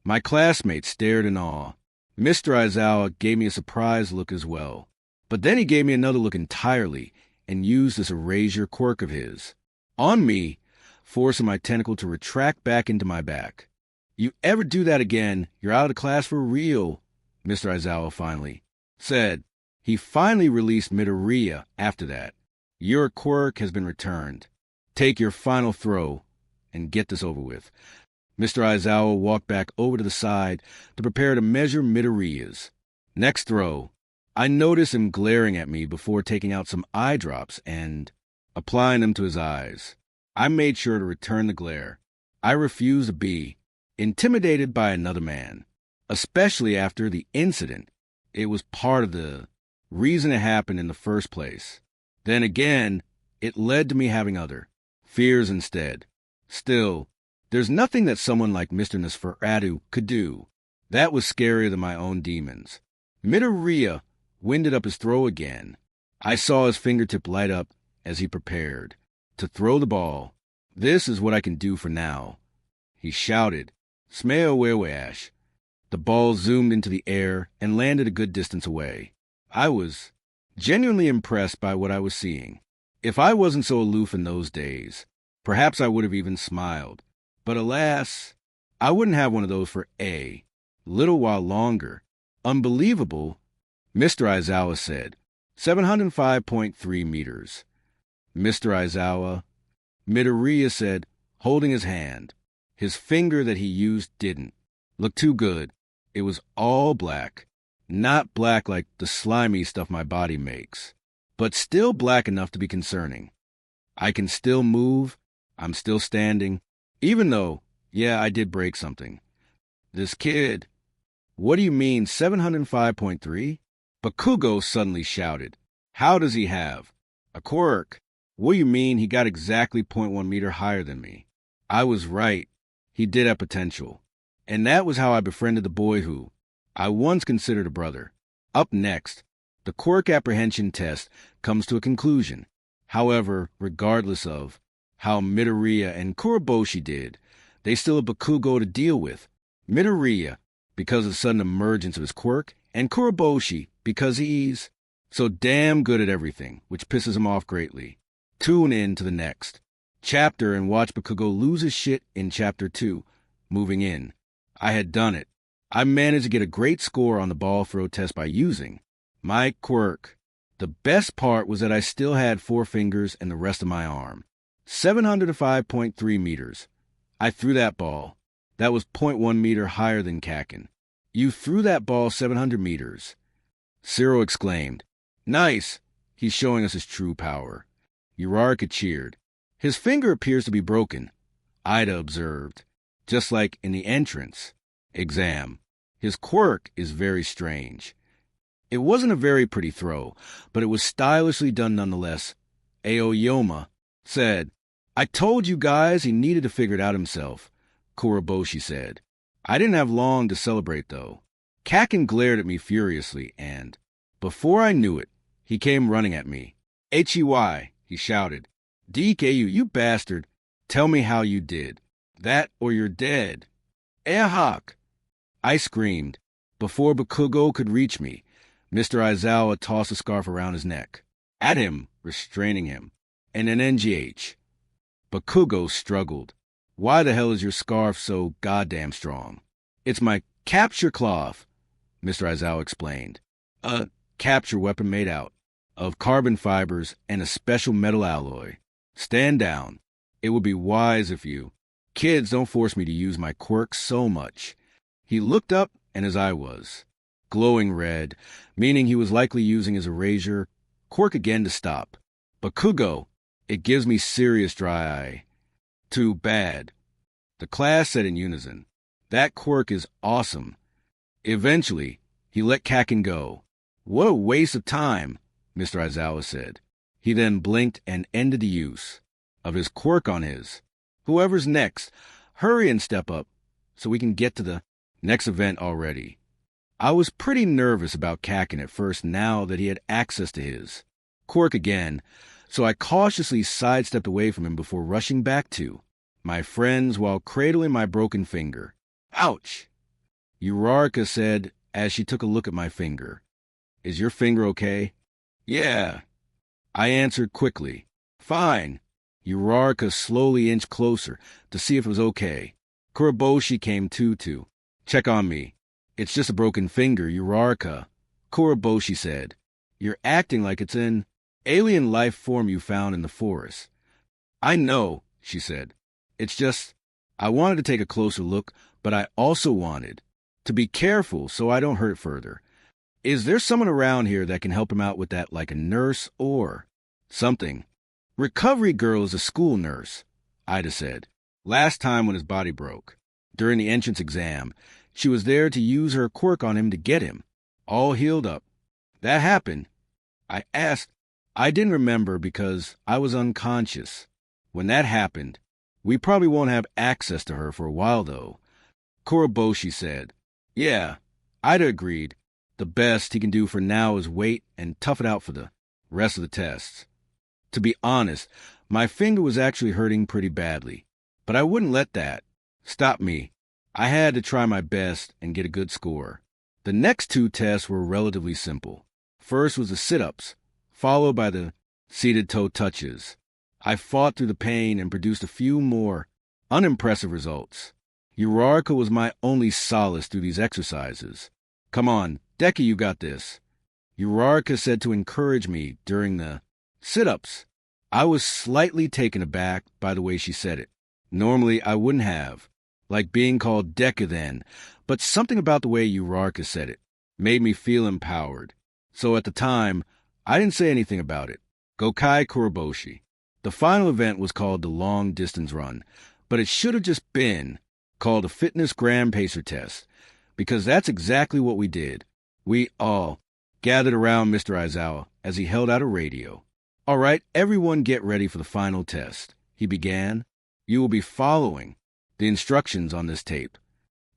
My classmates stared in awe. Mr. Aizawa gave me a surprised look as well. But then he gave me another look entirely and used this erasure quirk of his on me, forcing my tentacle to retract back into my back. You ever do that again, you're out of class for real, Mr. Aizawa finally said. He finally released Midoriya after that. Your quirk has been returned. Take your final throw and get this over with. Mr. Aizawa walked back over to the side to prepare to measure Midoriya's next throw. I noticed him glaring at me before taking out some eye drops and applying them to his eyes. I made sure to return the glare. I refused to be intimidated by another man, especially after the incident. It was part of the reason it happened in the first place. Then again, it led to me having other fears instead. Still, there's nothing that someone like Mr. Nosferatu could do. That was scarier than my own demons. Midoriya winded up his throw again. I saw his fingertip light up as he prepared to throw the ball. This is what I can do for now, he shouted. Smeoweweash. The ball zoomed into the air and landed a good distance away. I was genuinely impressed by what I was seeing. If I wasn't so aloof in those days, perhaps I would have even smiled. But alas, I wouldn't have one of those for a little while longer. Unbelievable, Mr. Aizawa said. 705.3 meters. Mr. Aizawa, Midoriya said, holding his hand. His finger that he used didn't look too good. It was all black. Not black like the slimy stuff my body makes, but still black enough to be concerning. I can still move. I'm still standing. Even though, yeah, I did break something. This kid. What do you mean, 705.3? Bakugo suddenly shouted. How does he have a quirk? What do you mean he got exactly 0.1 meter higher than me? I was right. He did have potential. And that was how I befriended the boy who I once considered a brother. Up next, the quirk apprehension test comes to a conclusion. However, regardless of how Midoriya and Kuroboshi did, they still have Bakugo to deal with. Midoriya, because of the sudden emergence of his quirk, and Kuroboshi, because he's so damn good at everything, which pisses him off greatly. Tune in to the next chapter and watch Bakugo lose his shit in Chapter 2, Moving In. I had done it. I managed to get a great score on the ball throw test by using my quirk. The best part was that I still had 4 fingers and the rest of my arm. 705.3 meters. I threw that ball. That was 0.1 meter higher than Kakin. You threw that ball 700 meters. Zero exclaimed. Nice. He's showing us his true power. Uraraka cheered. His finger appears to be broken. Ida observed. Just like in the entrance exam. His quirk is very strange. It wasn't a very pretty throw, but it was stylishly done nonetheless. Aoyama said, I told you guys he needed to figure it out himself, Kuroboshi said. I didn't have long to celebrate, though. Kakin glared at me furiously, and, before I knew it, he came running at me. H-E-Y, he shouted. DKU, you bastard. Tell me how you did. That or you're dead. Ehak! I screamed. Before Bakugo could reach me, Mr. Aizawa tossed a scarf around his neck. At him, restraining him. And an NGH. Bakugo struggled. Why the hell is your scarf so goddamn strong? It's my capture cloth, Mr. Aizawa explained. A capture weapon made out of carbon fibers and a special metal alloy. Stand down. It would be wise if you... Kids, don't force me to use my quirk so much. He looked up, and his eye was glowing red, meaning he was likely using his erasure quirk again to stop. Bakugo, it gives me serious dry eye. Too bad. The class said in unison, that quirk is awesome. Eventually, he let Kakin go. What a waste of time, Mr. Aizawa said. He then blinked and ended the use of his quirk on his. Whoever's next, hurry and step up so we can get to the next event already. I was pretty nervous about Kakin at first now that he had access to his quirk again, so I cautiously sidestepped away from him before rushing back to my friends while cradling my broken finger. Ouch! Uraraka said as she took a look at my finger. Is your finger okay? Yeah. I answered quickly. Fine. Uraraka slowly inched closer to see if it was okay. Kuroboshi came to check on me. It's just a broken finger, Uraraka. Kuroboshi said. You're acting like it's an alien life form you found in the forest. I know, she said. It's just, I wanted to take a closer look, but I also wanted to be careful so I don't hurt further. Is there someone around here that can help him out with that, like a nurse or something? Recovery girl is a school nurse, Ida said. Last time when his body broke, during the entrance exam, she was there to use her quirk on him to get him all healed up. That happened. I asked. I didn't remember because I was unconscious. When that happened, we probably won't have access to her for a while, though. Kuroboshi said. Yeah, Ida agreed. The best he can do for now is wait and tough it out for the rest of the tests. To be honest, my finger was actually hurting pretty badly, but I wouldn't let that stop me. I had to try my best and get a good score. The next 2 tests were relatively simple. First was the sit-ups, followed by the seated toe touches. I fought through the pain and produced a few more unimpressive results. Uraraka was my only solace through these exercises. Come on, Deku, you got this. Uraraka said to encourage me during the sit-ups. I was slightly taken aback by the way she said it. Normally, I wouldn't have, like being called Deku then, but something about the way Uraraka said it made me feel empowered. So at the time, I didn't say anything about it. Gokai Kuroboshi. The final event was called the Long Distance Run, but it should have just been called a Fitness Grand Pacer Test, because that's exactly what we did. We all gathered around Mr. Aizawa as he held out a radio. All right, everyone get ready for the final test, he began. You will be following the instructions on this tape.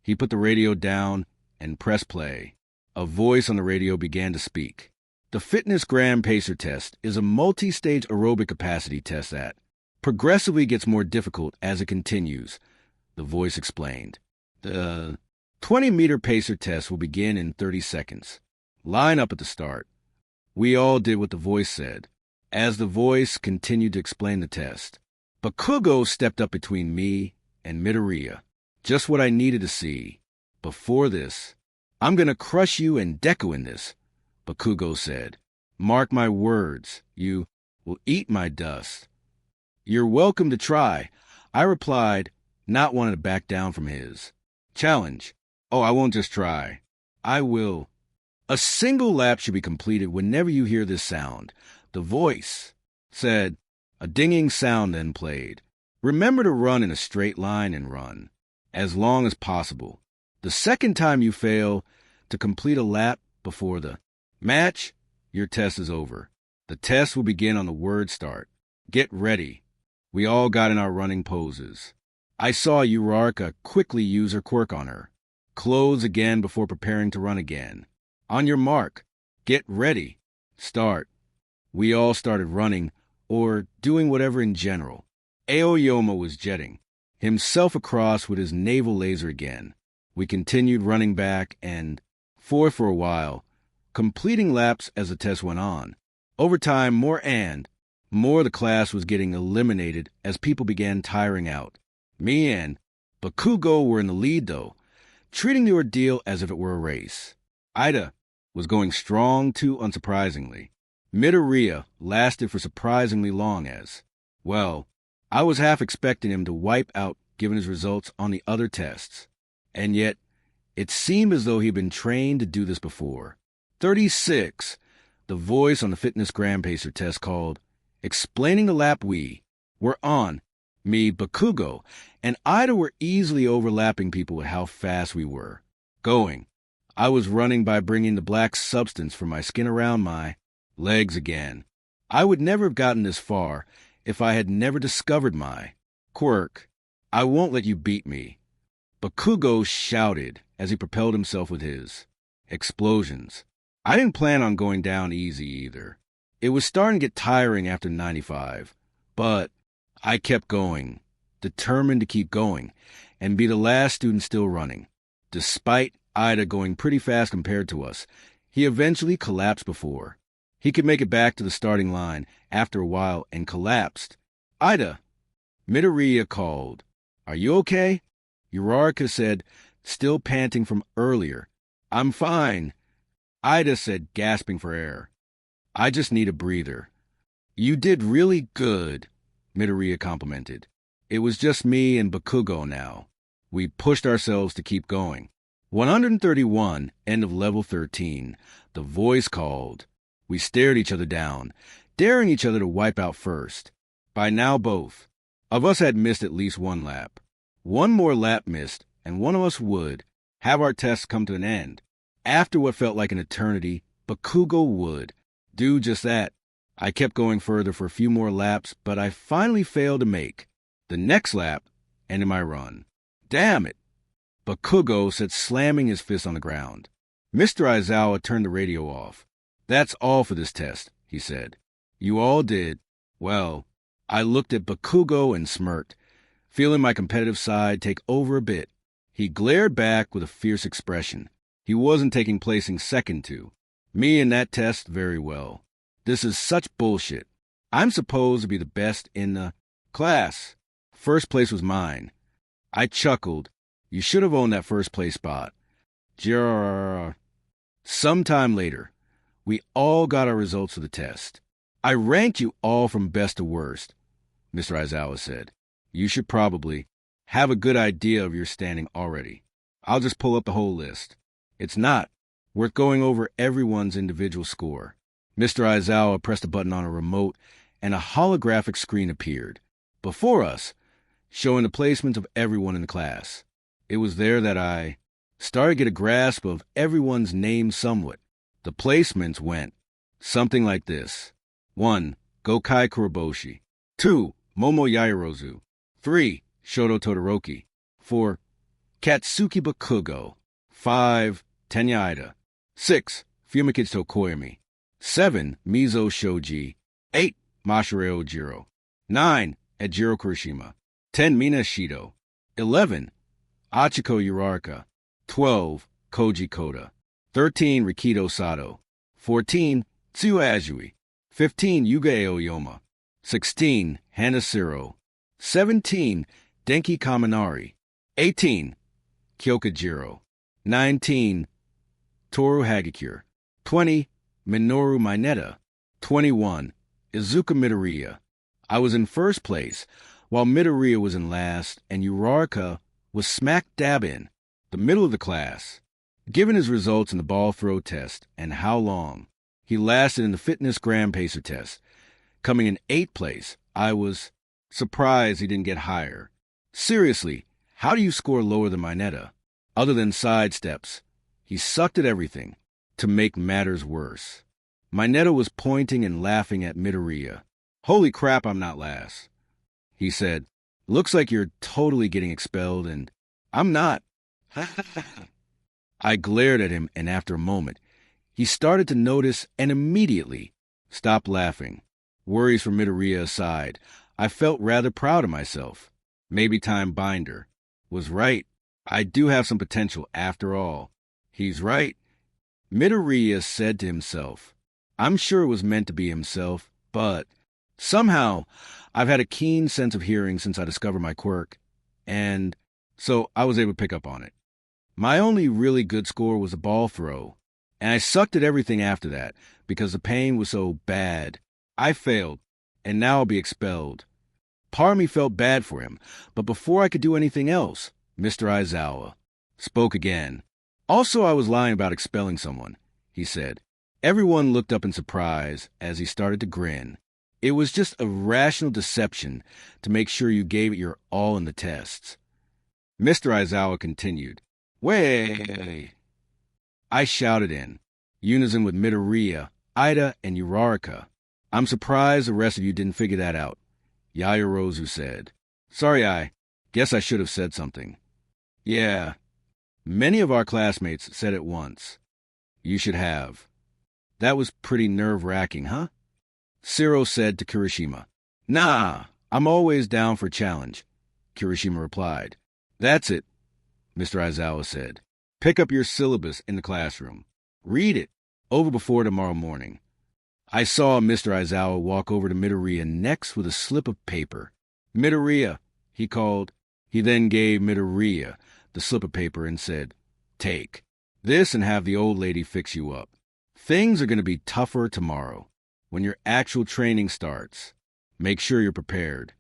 He put the radio down and pressed play. A voice on the radio began to speak. The Fitness Gram Pacer test is a multi-stage aerobic capacity test that progressively gets more difficult as it continues, the voice explained. The 20-meter pacer test will begin in 30 seconds. Line up at the start. We all did what the voice said. As the voice continued to explain the test, Bakugo stepped up between me and Midoriya. Just what I needed to see. Before this, I'm gonna crush you and Deku in this, Bakugo said. Mark my words, you will eat my dust. You're welcome to try, I replied, not wanting to back down from his challenge. Oh, I won't just try. I will. A single lap should be completed whenever you hear this sound, the voice said. A dinging sound then played. Remember to run in a straight line and run as long as possible. The second time you fail to complete a lap before the match, your test is over. The test will begin on the word start. Get ready. We all got in our running poses. I saw Uraraka quickly use her quirk on her. Close again before preparing to run again. On your mark. Get ready. Start. We all started running, or doing whatever in general. Aoyama was jetting himself across with his naval laser again. We continued running back and forth for a while, completing laps as the test went on. Over time, more of the class was getting eliminated as people began tiring out. Me and Bakugo were in the lead, though, treating the ordeal as if it were a race. Ida was going strong, too, unsurprisingly. Midoriya lasted for surprisingly long as, well, I was half expecting him to wipe out given his results on the other tests. And yet, it seemed as though he'd been trained to do this before. 36, the voice on the Fitness Gram Pacer test called, explaining the lap we were on. Me, Bakugo, and Ida were easily overlapping people with how fast we were going. I was running by bringing the black substance from my skin around my legs again. I would never have gotten this far if I had never discovered my quirk. I won't let you beat me, Bakugo shouted as he propelled himself with his explosions. I didn't plan on going down easy either. It was starting to get tiring after 95, but I kept going, determined to keep going, and be the last student still running. Despite Ida going pretty fast compared to us, he eventually collapsed before he could make it back to the starting line after a while and collapsed. Ida, Midoriya called. Are you okay? Uraraka said, still panting from earlier. I'm fine, Ida said, gasping for air. I just need a breather. You did really good, Midoriya complimented. It was just me and Bakugo now. We pushed ourselves to keep going. 131, end of level 13, the voice called. We stared each other down, daring each other to wipe out first. By now both of us had missed at least one lap. One more lap missed, and one of us would have our tests come to an end. After what felt like an eternity, Bakugo would do just that. I kept going further for a few more laps, but I finally failed to make the next lap ended my run. Damn it, Bakugo said, slamming his fist on the ground. Mr. Aizawa turned the radio off. That's all for this test, he said. You all did well. I looked at Bakugo and smirked, feeling my competitive side take over a bit. He glared back with a fierce expression. He wasn't taking placing second to me in that test very well. This is such bullshit. I'm supposed to be the best in the class. First place was mine. I chuckled. You should have owned that first place spot. Sometime later, we all got our results of the test. I ranked you all from best to worst, Mr. Aizawa said. You should probably have a good idea of your standing already. I'll just pull up the whole list. It's not worth going over everyone's individual score. Mr. Aizawa pressed a button on a remote, and a holographic screen appeared before us, showing the placements of everyone in the class. It was there that I started to get a grasp of everyone's name somewhat. The placements went something like this. 1. Gokai Kuroboshi. 2. Momo Yaoyorozu. 3. Shoto Todoroki. 4. Katsuki Bakugo. 5. Tenya Ida. 6. Fumikichi Tokoyami. 7. Mizo Shoji. 8. Masahiro Ojiro. 9. Ejiro Kurishima. 10. Mina Shido. 11. Achiko Uraraka. 12. Koji Koda. 13. Rikido Sato. 14. Tsuyu Ajui. 15. Yuga Aoyama. 16. Hanashiro. 17. Denki Kaminari. 18. Kyokujiro. 19. Toru Hagakure. 20. Minoru Mineta. 21. Izuku Midoriya. I was in first place, while Midoriya was in last, and Uraraka was smack dab in the middle of the class. Given his results in the ball throw test and how long he lasted in the fitness gram pacer test, coming in 8th place, I was surprised he didn't get higher. Seriously, how do you score lower than Mineta? Other than sidesteps, he sucked at everything. To make matters worse, Mineta was pointing and laughing at Midoriya. Holy crap, I'm not last. He said, looks like you're totally getting expelled, and I'm not. I glared at him, and after a moment, he started to notice and immediately stopped laughing. Worries for Midoriya aside, I felt rather proud of myself. Maybe Time Binder was right. I do have some potential after all. He's right. Midoriya said to himself. I'm sure it was meant to be himself, but somehow I've had a keen sense of hearing since I discovered my quirk, and so I was able to pick up on it. My only really good score was a ball throw, and I sucked at everything after that because the pain was so bad. I failed, and now I'll be expelled. Part of me felt bad for him, but before I could do anything else, Mr. Aizawa spoke again. Also, I was lying about expelling someone, he said. Everyone looked up in surprise as he started to grin. It was just a rational deception to make sure you gave it your all in the tests. Mr. Aizawa continued. Way! I shouted in, unison with Midoriya, Ida, and Uraraka. I'm surprised the rest of you didn't figure that out, Yaoyorozu said. Sorry, I guess I should have said something. Yeah, many of our classmates said it once. You should have. That was pretty nerve-wracking, huh? Siro said to Kirishima. Nah, I'm always down for a challenge, Kirishima replied. That's it, Mr. Aizawa said. Pick up your syllabus in the classroom. Read it over before tomorrow morning. I saw Mr. Aizawa walk over to Midoriya next with a slip of paper. Midoriya, he called. He then gave Midoriya the slip of paper and said, Take this and have the old lady fix you up. Things are going to be tougher tomorrow when your actual training starts. Make sure you're prepared.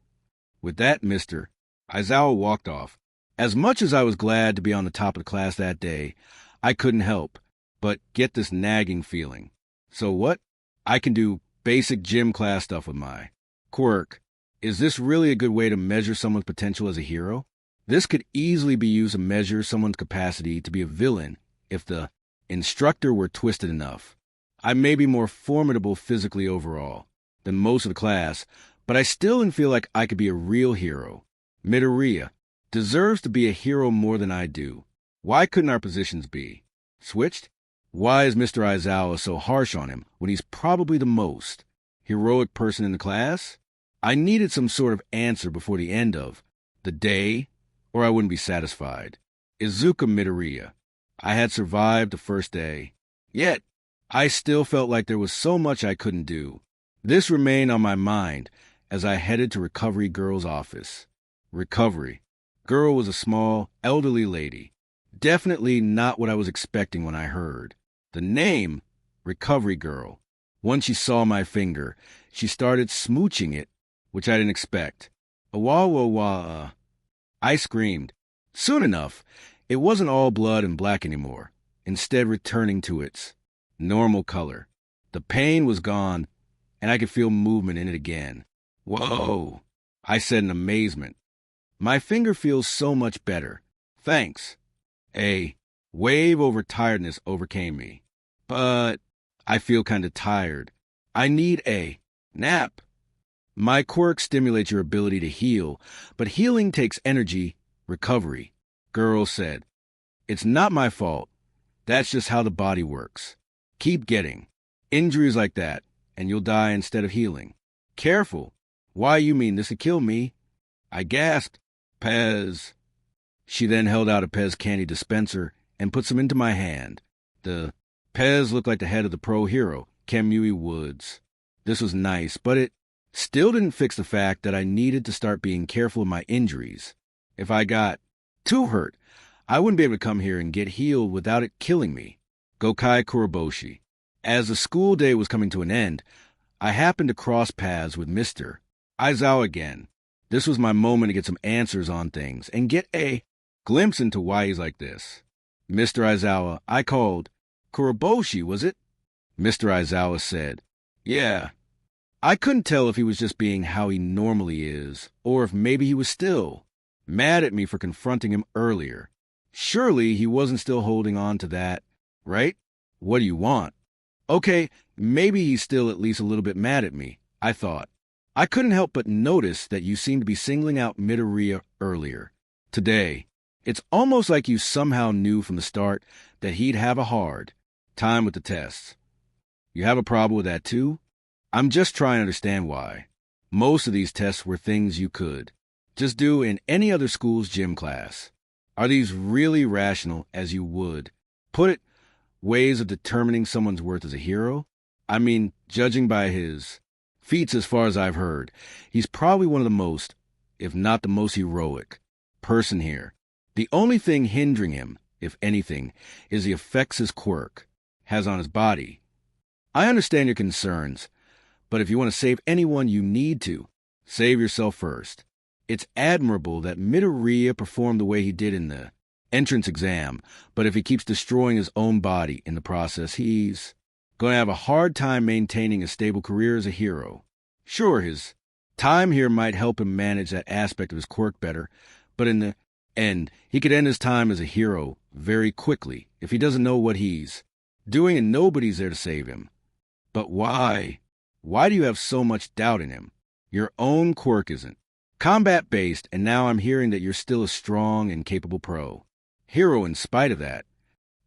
With that, Mr. Aizawa walked off. As much as I was glad to be on the top of the class that day, I couldn't help but get this nagging feeling. So what? I can do basic gym class stuff with my quirk. Is this really a good way to measure someone's potential as a hero? This could easily be used to measure someone's capacity to be a villain if the instructor were twisted enough. I may be more formidable physically overall than most of the class, but I still didn't feel like I could be a real hero. Midoriya deserves to be a hero more than I do. Why couldn't our positions be switched? Why is Mr. Aizawa so harsh on him when he's probably the most heroic person in the class? I needed some sort of answer before the end of the day, or I wouldn't be satisfied. Izuku Midoriya. I had survived the first day, yet I still felt like there was so much I couldn't do. This remained on my mind as I headed to Recovery Girl's office. Recovery Girl was a small, elderly lady. Definitely not what I was expecting when I heard the name Recovery Girl. Once she saw my finger, she started smooching it, which I didn't expect. I screamed. Soon enough, it wasn't all blood and black anymore, instead returning to its normal color. The pain was gone, and I could feel movement in it again. Whoa, I said in amazement. My finger feels so much better. Thanks. A wave of tiredness overcame me. But I feel kind of tired. I need a nap. My quirk stimulates your ability to heal, but healing takes energy. Recovery, Girl said. It's not my fault. That's just how the body works. Keep getting Injuries like that, and you'll die instead of healing. Careful. Why, you mean this would kill me? I gasped. Pez. She then held out a Pez candy dispenser and put some into my hand. The Pez looked like the head of the pro hero, Kamui Woods. This was nice, but it still didn't fix the fact that I needed to start being careful of my injuries. If I got too hurt, I wouldn't be able to come here and get healed without it killing me. Gokai Kuroboshi. As the school day was coming to an end, I happened to cross paths with Mr. Aizawa again. This was my moment to get some answers on things and get a glimpse into why he's like this. Mr. Aizawa, I called. Kuroboshi, was it? Mr. Aizawa said, yeah. I couldn't tell if he was just being how he normally is, or if maybe he was still mad at me for confronting him earlier. Surely he wasn't still holding on to that, right? What do you want? Okay, maybe he's still at least a little bit mad at me, I thought. I couldn't help but notice that you seemed to be singling out Midoriya earlier. Today, it's almost like you somehow knew from the start that he'd have a hard time with the tests. You have a problem with that too? I'm just trying to understand why. Most of these tests were things you could just do in any other school's gym class. Are these really rational, as you would put it, ways of determining someone's worth as a hero? I mean, judging by his feats as far as I've heard, he's probably one of the most, if not the most heroic, person here. The only thing hindering him, if anything, is the effects his quirk has on his body. I understand your concerns, but if you want to save anyone, you need to save yourself first. It's admirable that Midoriya performed the way he did in the entrance exam, but if he keeps destroying his own body in the process, he's going to have a hard time maintaining a stable career as a hero. Sure, his time here might help him manage that aspect of his quirk better, but in the end, he could end his time as a hero very quickly if he doesn't know what he's doing and nobody's there to save him. But why? Why do you have so much doubt in him? Your own quirk isn't combat-based, and now I'm hearing that you're still a strong and capable pro hero in spite of that.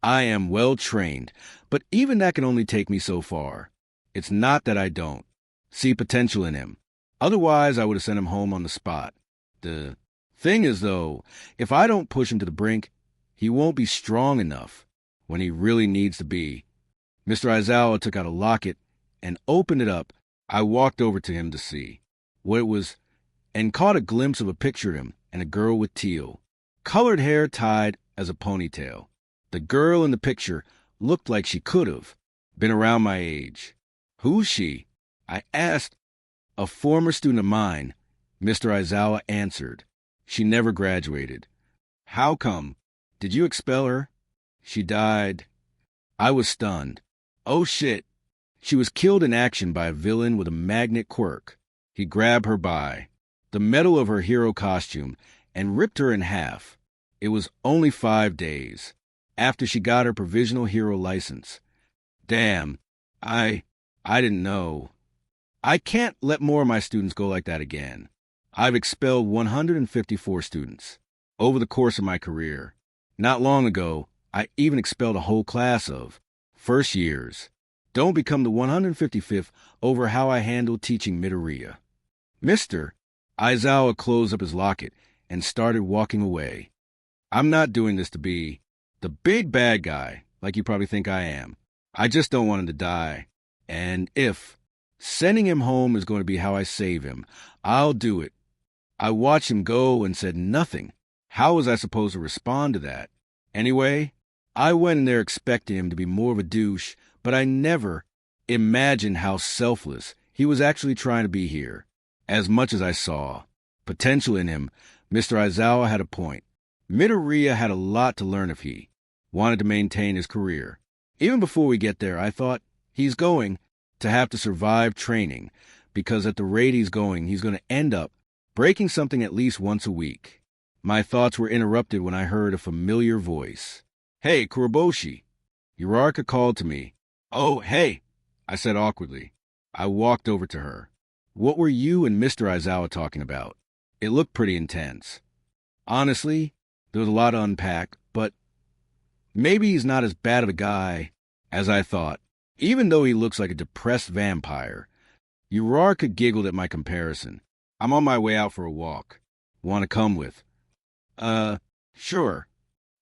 I am well-trained, but even that can only take me so far. It's not that I don't see potential in him. Otherwise, I would have sent him home on the spot. The thing is, though, if I don't push him to the brink, he won't be strong enough when he really needs to be. Mr. Aizawa took out a locket and opened it up. I walked over to him to see what it was and caught a glimpse of a picture of him and a girl with teal colored hair tied as a ponytail. The girl in the picture looked like she could have been around my age. Who's she? I asked. A former student of mine, Mr. Aizawa answered. She never graduated. How come? Did you expel her? She died. I was stunned. Oh shit. She was killed in action by a villain with a magnet quirk. He grabbed her by the metal of her hero costume and ripped her in half. It was only 5 days after she got her provisional hero license. Damn, I didn't know. I can't let more of my students go like that again. I've expelled 154 students over the course of my career. Not long ago, I even expelled a whole class of first years. Don't become the 155th over how I handled teaching Midoriya. Mr. Aizawa closed up his locket and started walking away. I'm not doing this to be the big bad guy like you probably think I am. I just don't want him to die. And if sending him home is going to be how I save him, I'll do it. I watched him go and said nothing. How was I supposed to respond to that? Anyway, I went in there expecting him to be more of a douche, but I never imagined how selfless he was actually trying to be here. As much as I saw potential in him, Mr. Aizawa had a point. Midoriya had a lot to learn if he wanted to maintain his career. Even before we get there, I thought he's going to have to survive training, because at the rate he's going to end up breaking something at least once a week. My thoughts were interrupted when I heard a familiar voice. Hey, Kuroboshi. Uraraka called to me. Oh, hey, I said awkwardly. I walked over to her. What were you and Mr. Aizawa talking about? It looked pretty intense. Honestly, there was a lot to unpack, but maybe he's not as bad of a guy as I thought. Even though he looks like a depressed vampire, Urarka giggled at my comparison. I'm on my way out for a walk. Want to come with? Sure.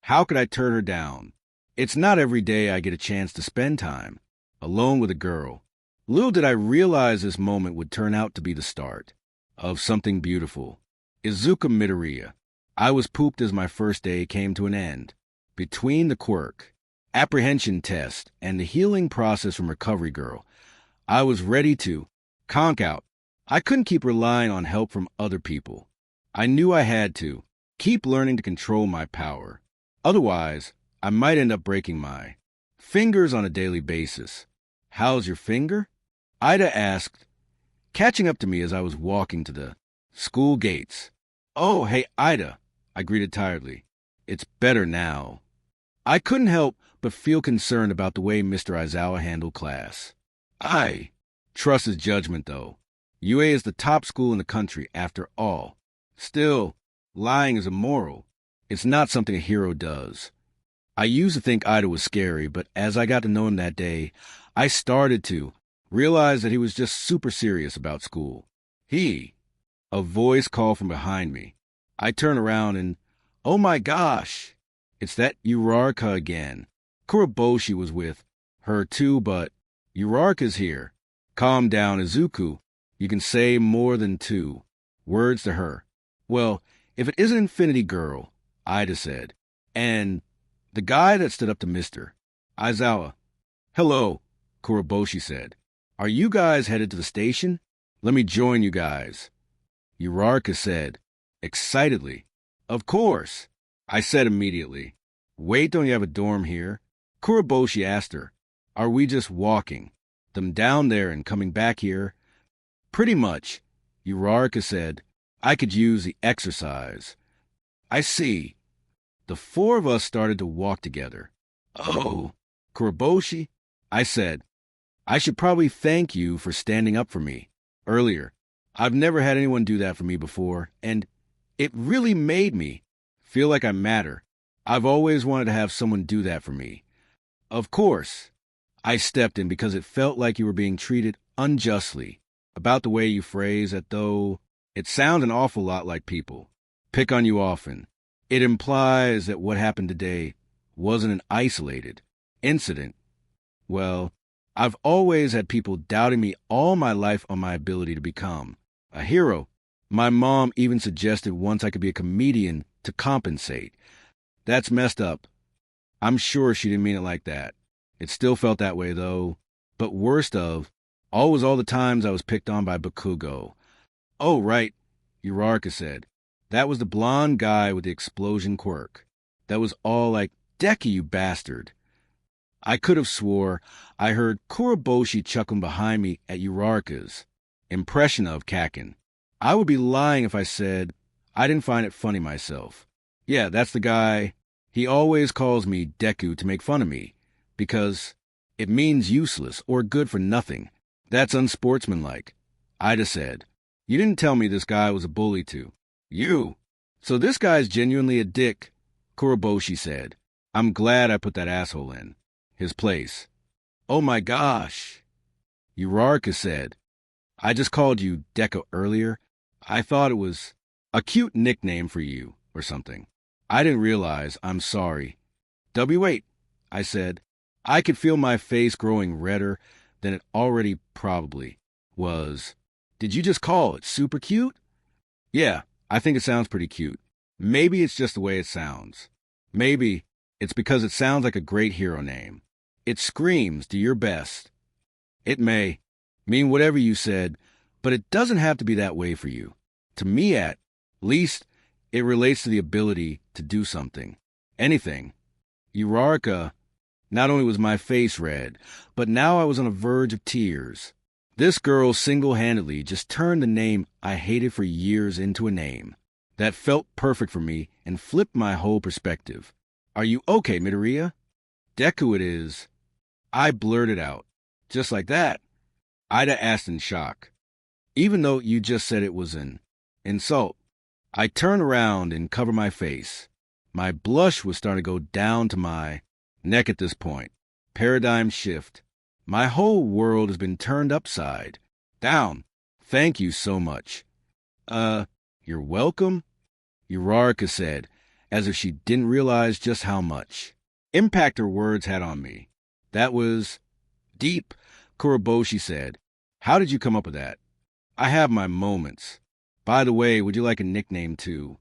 How could I turn her down? It's not every day I get a chance to spend time alone with a girl. Little did I realize this moment would turn out to be the start of something beautiful. Izuku Midoriya. I was pooped as my first day came to an end. Between the Quirk, apprehension test, and the healing process from Recovery Girl, I was ready to conk out. I couldn't keep relying on help from other people. I knew I had to keep learning to control my power. Otherwise, I might end up breaking my fingers on a daily basis. How's your finger? Ida asked, catching up to me as I was walking to the school gates. Oh, hey, Ida, I greeted tiredly. It's better now. I couldn't help but feel concerned about the way Mr. Aizawa handled class. I trust his judgment, though. UA is the top school in the country, after all. Still, lying is immoral. It's not something a hero does. I used to think Ida was scary, but as I got to know him that day, I started to realize that he was just super serious about school. A voice called from behind me. I turn around and, oh my gosh, it's that Urarka again. Kuroboshi was with her too, but Urarka's here. Calm down, Izuku. You can say more than 2 words to her. Well, if it isn't Infinity Girl, Ida said. And the guy that stood up to Mr. Aizawa. Hello, Kuroboshi said. Are you guys headed to the station? Let me join you guys. Urarka said, excitedly. Of course, I said immediately. Wait, don't you have a dorm here? Kuroboshi asked her. Are we just walking them down there and coming back here? Pretty much, Urarka said. I could use the exercise. I see. The 4 of us started to walk together. Oh, Kuroboshi, I said. I should probably thank you for standing up for me earlier. I've never had anyone do that for me before, and it really made me feel like I matter. I've always wanted to have someone do that for me. Of course, I stepped in because it felt like you were being treated unjustly. About the way you phrase it, though, it sounds an awful lot like people pick on you often. It implies that what happened today wasn't an isolated incident. Well, I've always had people doubting me all my life on my ability to become a hero. My mom even suggested once I could be a comedian to compensate. That's messed up. I'm sure she didn't mean it like that. It still felt that way, though. But worst of all was all the times I was picked on by Bakugo. Oh, right, Urarka said. That was the blonde guy with the explosion quirk. That was all like, Deku, you bastard. I could have swore I heard Kuroboshi chuckling behind me at Urarka's impression of Kakin. I would be lying if I said I didn't find it funny myself. Yeah, that's the guy. He always calls me Deku to make fun of me, because it means useless or good for nothing. That's unsportsmanlike. Ida said. You didn't tell me this guy was a bully too. You. So this guy's genuinely a dick, Kuroboshi said. I'm glad I put that asshole in his place. Oh my gosh, Urarka said. I just called you Deku earlier. I thought it was a cute nickname for you or something. I didn't realize. I'm sorry. W8, I said. I could feel my face growing redder than it already probably was. Did you just call it super cute? Yeah, I think it sounds pretty cute. Maybe it's just the way it sounds. Maybe it's because it sounds like a great hero name. It screams, do your best. It may mean whatever you said, but it doesn't have to be that way for you. To me, at least, it relates to the ability to do something. Anything. Urarka, not only was my face red, but now I was on the verge of tears. This girl single-handedly just turned the name I hated for years into a name that felt perfect for me and flipped my whole perspective. Are you okay, Midoriya? Deku it is. I blurted out. Just like that. Ida asked in shock. Even though you just said it was an insult. I turned around and covered my face. My blush was starting to go down to my neck at this point. Paradigm shift. My whole world has been turned upside down. Thank you so much. You're welcome, Uraraka said, as if she didn't realize just how much impact her words had on me. That was deep, Kuroboshi said. How did you come up with that? I have my moments. By the way, would you like a nickname too?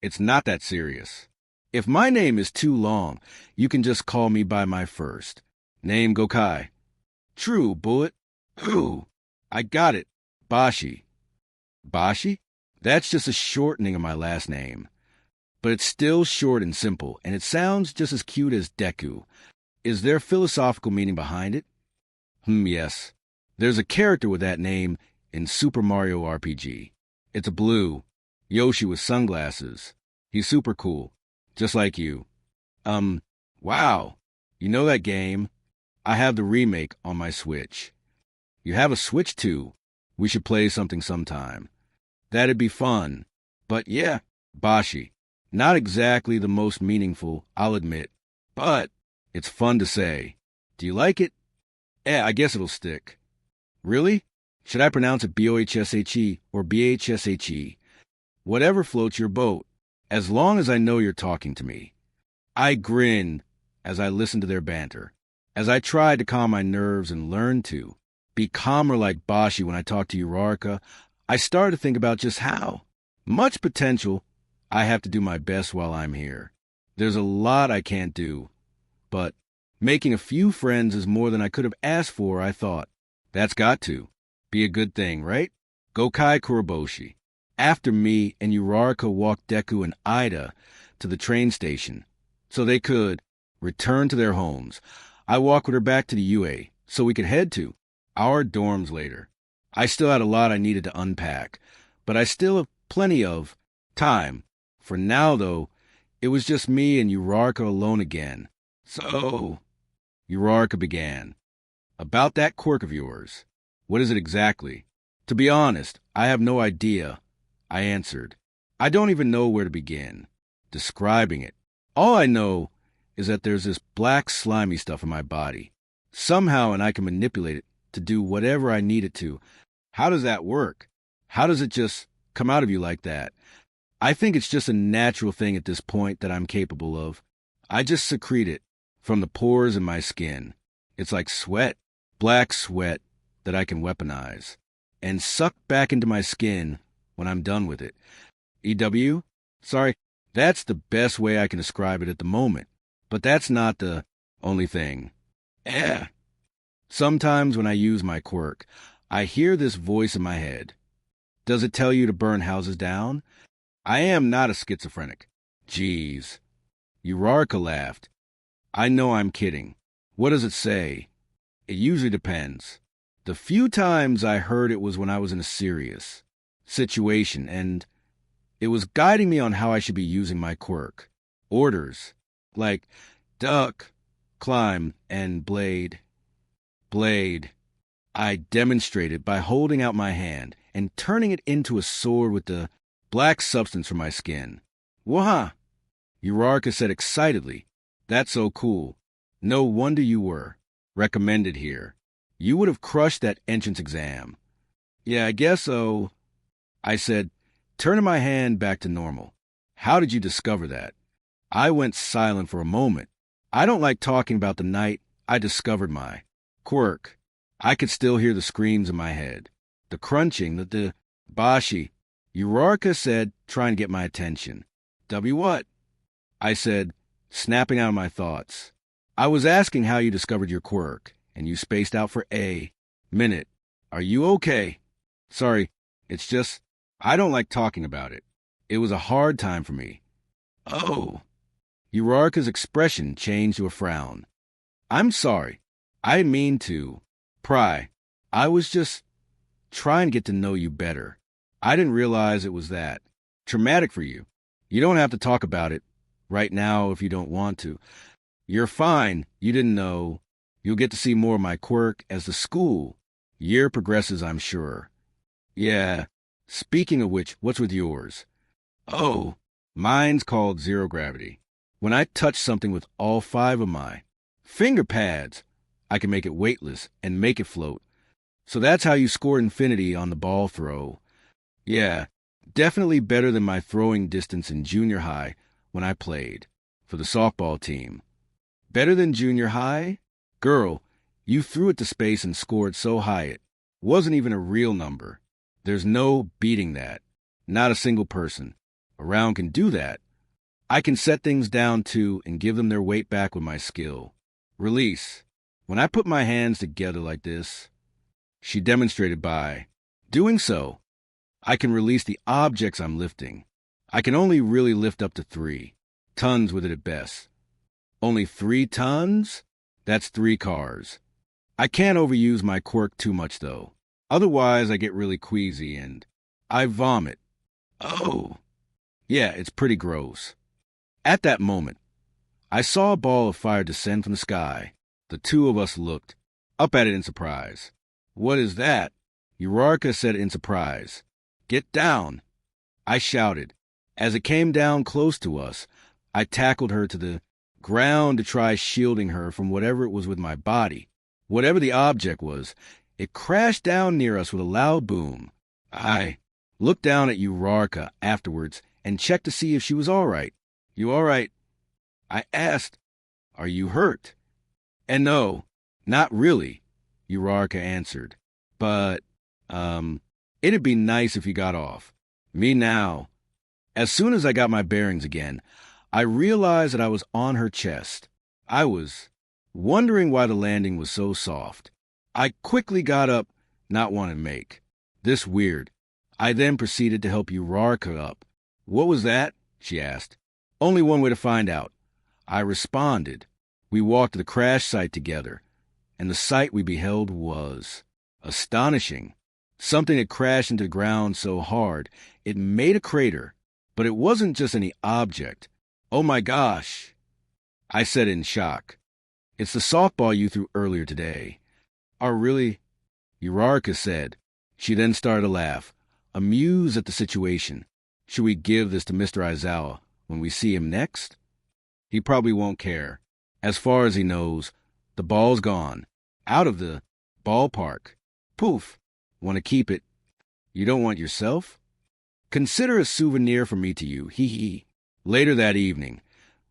It's not that serious. If my name is too long, you can just call me by my first name, Gokai. True, Bullet. Ooh, I got it. Bashi. Bashi? That's just a shortening of my last name. But it's still short and simple, and it sounds just as cute as Deku. Is there philosophical meaning behind it? Yes. There's a character with that name in Super Mario RPG. It's a blue Yoshi with sunglasses. He's super cool, just like you. Wow. You know that game? I have the remake on my Switch. You have a Switch too. We should play something sometime. That'd be fun. But yeah, Bashi. Not exactly the most meaningful, I'll admit. But it's fun to say. Do you like it? Yeah, I guess it'll stick. Really? Should I pronounce it B-O-H-S-H-E or B-H-S-H-E? Whatever floats your boat, as long as I know you're talking to me. I grinned as I listened to their banter, as I tried to calm my nerves and learn to be calmer like Bashi when I talked to Uraraka. I started to think about just how much potential I have to do my best while I'm here. There's a lot I can't do, but making a few friends is more than I could have asked for, I thought. That's got to be a good thing, right? Gokai Kuroboshi. After me and Uraraka walked Deku and Ida to the train station so they could return to their homes, I walked with her back to the UA so we could head to our dorms later. I still had a lot I needed to unpack, but I still have plenty of time. For now, though, it was just me and Uraraka alone again. So, Uraraka began. About that quirk of yours. What is it exactly? To be honest, I have no idea, I answered. I don't even know where to begin describing it. All I know is that there's this black slimy stuff in my body. Somehow, and I can manipulate it to do whatever I need it to. How does that work? How does it just come out of you like that? I think it's just a natural thing at this point that I'm capable of. I just secrete it from the pores in my skin. It's like sweat, black sweat that I can weaponize and suck back into my skin when I'm done with it. EW? Sorry, that's the best way I can describe it at the moment. But that's not the only thing. Sometimes when I use my quirk, I hear this voice in my head. Does it tell you to burn houses down? I am not a schizophrenic. Jeez. Uraraka laughed. I know I'm kidding. What does it say? It usually depends. The few times I heard it was when I was in a serious situation, and it was guiding me on how I should be using my quirk. Orders, like duck, climb, and blade. Blade. I demonstrated by holding out my hand and turning it into a sword with the black substance from my skin. Wah! Uraraka said excitedly. That's so cool. No wonder you were recommended here. You would have crushed that entrance exam. Yeah, I guess so, I said, turning my hand back to normal. How did you discover that? I went silent for a moment. I don't like talking about the night I discovered my quirk. I could still hear the screams in my head. The crunching, the Bashi. Uraraka said, trying to get my attention. W what? I said, snapping out of my thoughts. I was asking how you discovered your quirk, and you spaced out for a minute. Are you okay? Sorry, it's just, I don't like talking about it. It was a hard time for me. Oh. Uraraka's expression changed to a frown. I'm sorry. I didn't mean to pry. I was just trying to get to know you better. I didn't realize it was that traumatic for you. You don't have to talk about it right now if you don't want to. You're fine. You didn't know. You'll get to see more of my quirk as the school year progresses, I'm sure. Yeah. Speaking of which, what's with yours? Oh, mine's called zero gravity. When I touch something with all 5 of my finger pads, I can make it weightless and make it float. So that's how you score infinity on the ball throw. Yeah, definitely better than my throwing distance in junior high when I played for the softball team. Better than junior high? Girl, you threw it to space and scored so high it wasn't even a real number. There's no beating that. Not a single person around can do that. I can set things down too and give them their weight back with my skill. Release. When I put my hands together like this, she demonstrated by doing so, I can release the objects I'm lifting. I can only really lift up to 3 tons with it at best. Only 3 tons? That's 3 cars. I can't overuse my quirk too much, though. Otherwise, I get really queasy and I vomit. Oh, yeah, it's pretty gross. At that moment, I saw a ball of fire descend from the sky. The two of us looked up at it in surprise. What is that? Urarka said in surprise. Get down, I shouted. As it came down close to us, I tackled her to the ground to try shielding her from whatever it was with my body. Whatever the object was, it crashed down near us with a loud boom. I looked down at Urarka afterwards and checked to see if she was all right. You all right? I asked, are you hurt? And no, not really, Urarka answered. But, it'd be nice if you got off. Me now. As soon as I got my bearings again, I realized that I was on her chest. I was wondering why the landing was so soft. I quickly got up, not wanting to make this weird. I then proceeded to help Urarka up. What was that? She asked. Only one way to find out. I responded. We walked to the crash site together, and the sight we beheld was astonishing. Something had crashed into the ground so hard it made a crater, but it wasn't just any object. Oh my gosh, I said in shock. It's the softball you threw earlier today. Oh, really? Urarka said. She then started to laugh, amused at the situation. Should we give this to Mr. Aizawa when we see him next? He probably won't care. As far as he knows, the ball's gone. Out of the ballpark. Poof. Want to keep it? You don't want yourself? Consider a souvenir from me to you. Hee hee. Later that evening,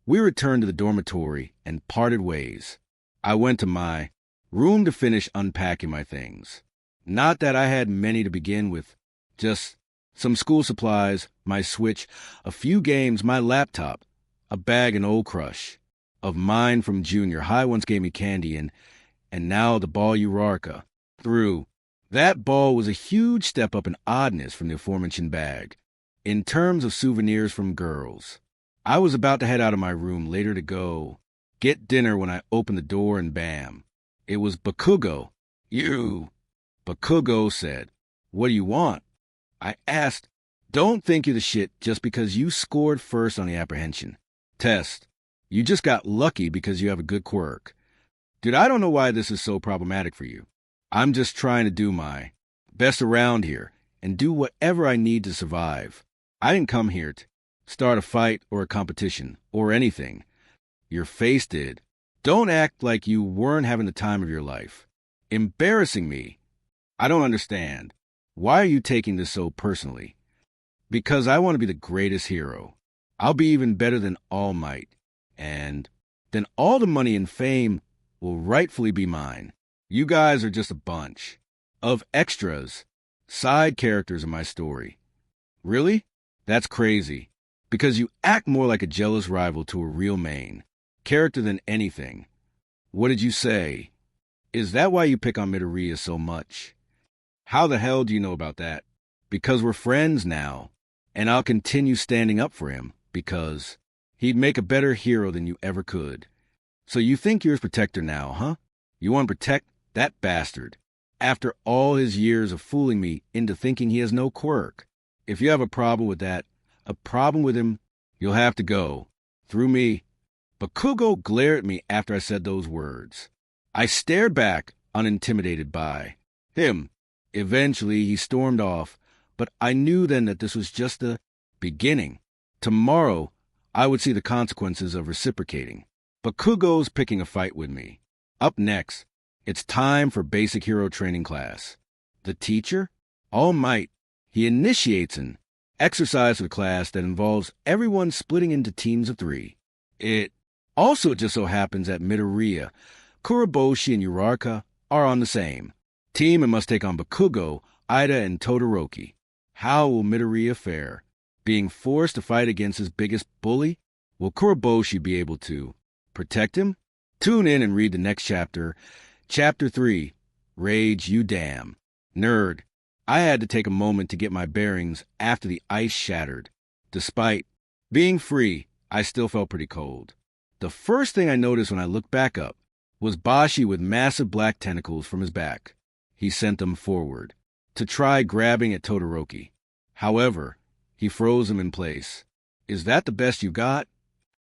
we returned to the dormitory and parted ways. I went to my room to finish unpacking my things. Not that I had many to begin with. Just some school supplies, my Switch, a few games, my laptop, a bag and old crush of mine from junior high once gave me candy and now the ball Urarka threw. That ball was a huge step up in oddness from the aforementioned bag. In terms of souvenirs from girls, I was about to head out of my room later to go get dinner when I opened the door and bam, it was Bakugo. You. Bakugo said, what do you want? I asked, don't think you're the shit just because you scored first on the apprehension test. You just got lucky because you have a good quirk. Dude, I don't know why this is so problematic for you. I'm just trying to do my best around here and do whatever I need to survive. I didn't come here to start a fight or a competition or anything. Your face did. Don't act like you weren't having the time of your life. Embarrassing me. I don't understand. Why are you taking this so personally? Because I want to be the greatest hero. I'll be even better than All Might. And then all the money and fame will rightfully be mine. You guys are just a bunch of extras, side characters in my story. Really? That's crazy. Because you act more like a jealous rival to a real main character than anything. What did you say? Is that why you pick on Midoriya so much? How the hell do you know about that? Because we're friends now, and I'll continue standing up for him because he'd make a better hero than you ever could. So you think you're his protector now, huh? You want to protect that bastard after all his years of fooling me into thinking he has no quirk. If you have a problem with that, a problem with him, you'll have to go. Through me. Bakugo glared at me after I said those words. I stared back, unintimidated by him. Eventually, he stormed off, but I knew then that this was just the beginning. Tomorrow, I would see the consequences of reciprocating. Bakugo's picking a fight with me. Up next, It's time for basic hero training class. The teacher, All Might, he initiates an exercise for the class that involves everyone splitting into teams of 3. It also just so happens that Midoriya, Kuroboshi, and Uraraka are on the same team and must take on Bakugo, Ida, and Todoroki. How will Midoriya fare? Being forced to fight against his biggest bully? Will Kuroboshi be able to protect him? Tune in and read the next chapter. Chapter 3, Rage You Damn. Nerd. I had to take a moment to get my bearings after the ice shattered. Despite being free, I still felt pretty cold. The first thing I noticed when I looked back up was Bashi with massive black tentacles from his back. He sent them forward to try grabbing at Todoroki. However, he froze him in place. Is that the best you got?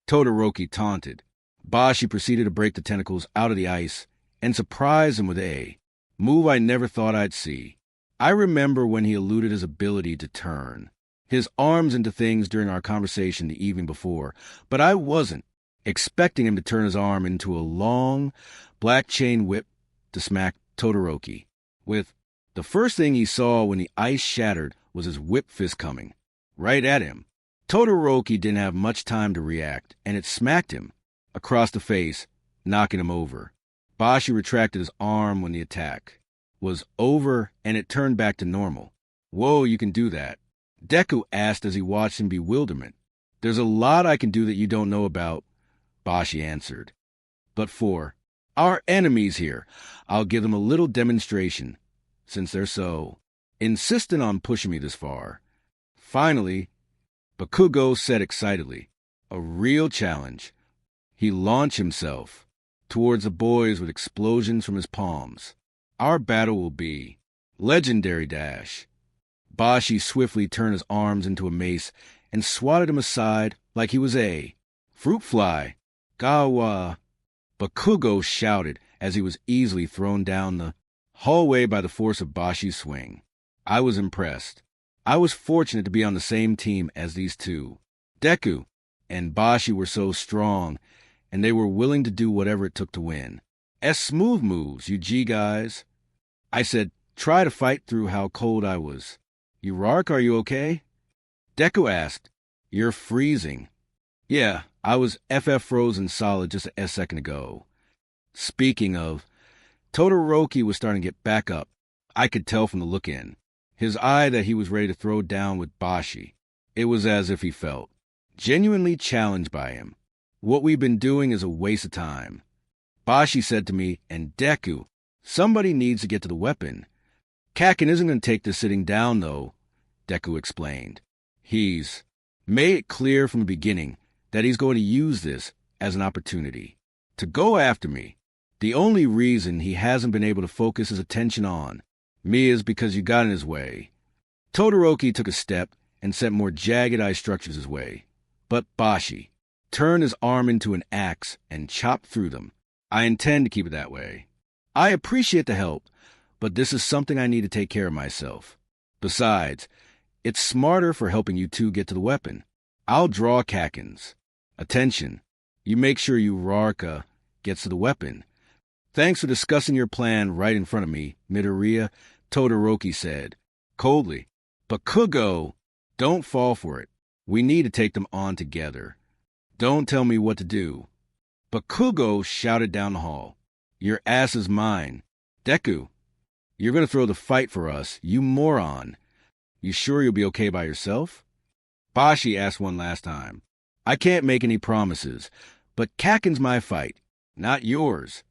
Todoroki taunted. Bashi proceeded to break the tentacles out of the ice and surprise him with a move I never thought I'd see. I remember when he eluded his ability to turn his arms into things during our conversation the evening before, but I wasn't expecting him to turn his arm into a long, black chain whip to smack Todoroki with. The first thing he saw when the ice shattered was his whip fist coming right at him. Todoroki didn't have much time to react, and it smacked him across the face, knocking him over. Bashi retracted his arm when the attack was over, and it turned back to normal. Whoa, you can do that? Deku asked as he watched in bewilderment. There's a lot I can do that you don't know about, Bashi answered. But for our enemies here, I'll give them a little demonstration, since they're so insistent on pushing me this far. Finally, Bakugo said excitedly, a real challenge. He launched himself towards the boys with explosions from his palms. Our battle will be legendary dash. Bashi swiftly turned his arms into a mace and swatted him aside like he was a fruit fly. Gawa! Bakugo shouted as he was easily thrown down the hallway by the force of Bashi's swing. I was impressed. I was fortunate to be on the same team as these two. Deku and Bashi were so strong, and they were willing to do whatever it took to win. Smooth moves, you G guys. I said, try to fight through how cold I was. Uraraka, are you okay? Deku asked, you're freezing. Yeah, I was frozen solid just a second ago. Speaking of, Todoroki was starting to get back up. I could tell from the look in his eye that he was ready to throw down with Bashi. It was as if he felt genuinely challenged by him. What we've been doing is a waste of time. Bashi said to me, and Deku, somebody needs to get to the weapon. Kakin isn't going to take this sitting down, though, Deku explained. He's made it clear from the beginning that he's going to use this as an opportunity to go after me. The only reason he hasn't been able to focus his attention on me is because you got in his way. Todoroki took a step and sent more jagged eye structures his way. But Bashi turned his arm into an axe and chopped through them. I intend to keep it that way. I appreciate the help, but this is something I need to take care of myself. Besides, it's smarter for helping you two get to the weapon. I'll draw Kakin's attention. You make sure Uraraka gets to the weapon. Thanks for discussing your plan right in front of me, Midoriya, Todoroki said coldly. Bakugo, don't fall for it. We need to take them on together. Don't tell me what to do. Bakugo shouted down the hall. Your ass is mine. Deku, you're going to throw the fight for us, you moron. You sure you'll be okay by yourself? Bashi asked one last time. I can't make any promises, but Kakin's my fight, not yours.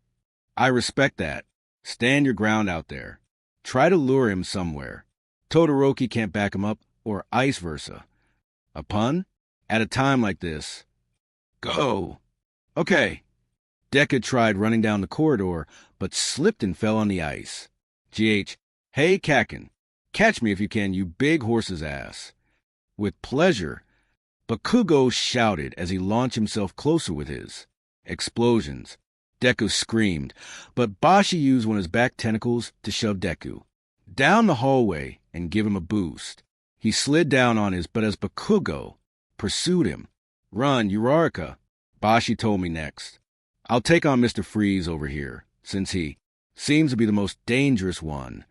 I respect that. Stand your ground out there. Try to lure him somewhere. Todoroki can't back him up, or vice versa. A pun? At a time like this. Go. Okay. Deku tried running down the corridor, but slipped and fell on the ice. GH, hey Kakin, catch me if you can, you big horse's ass. With pleasure, Bakugo shouted as he launched himself closer with his explosions. Deku screamed, but Bashi used one of his back tentacles to shove Deku down the hallway and give him a boost. He slid down on his, but as Bakugo pursued him, run, Uraraka, Bashi told me next. I'll take on Mr. Freeze over here, since he Seems to be the most dangerous one.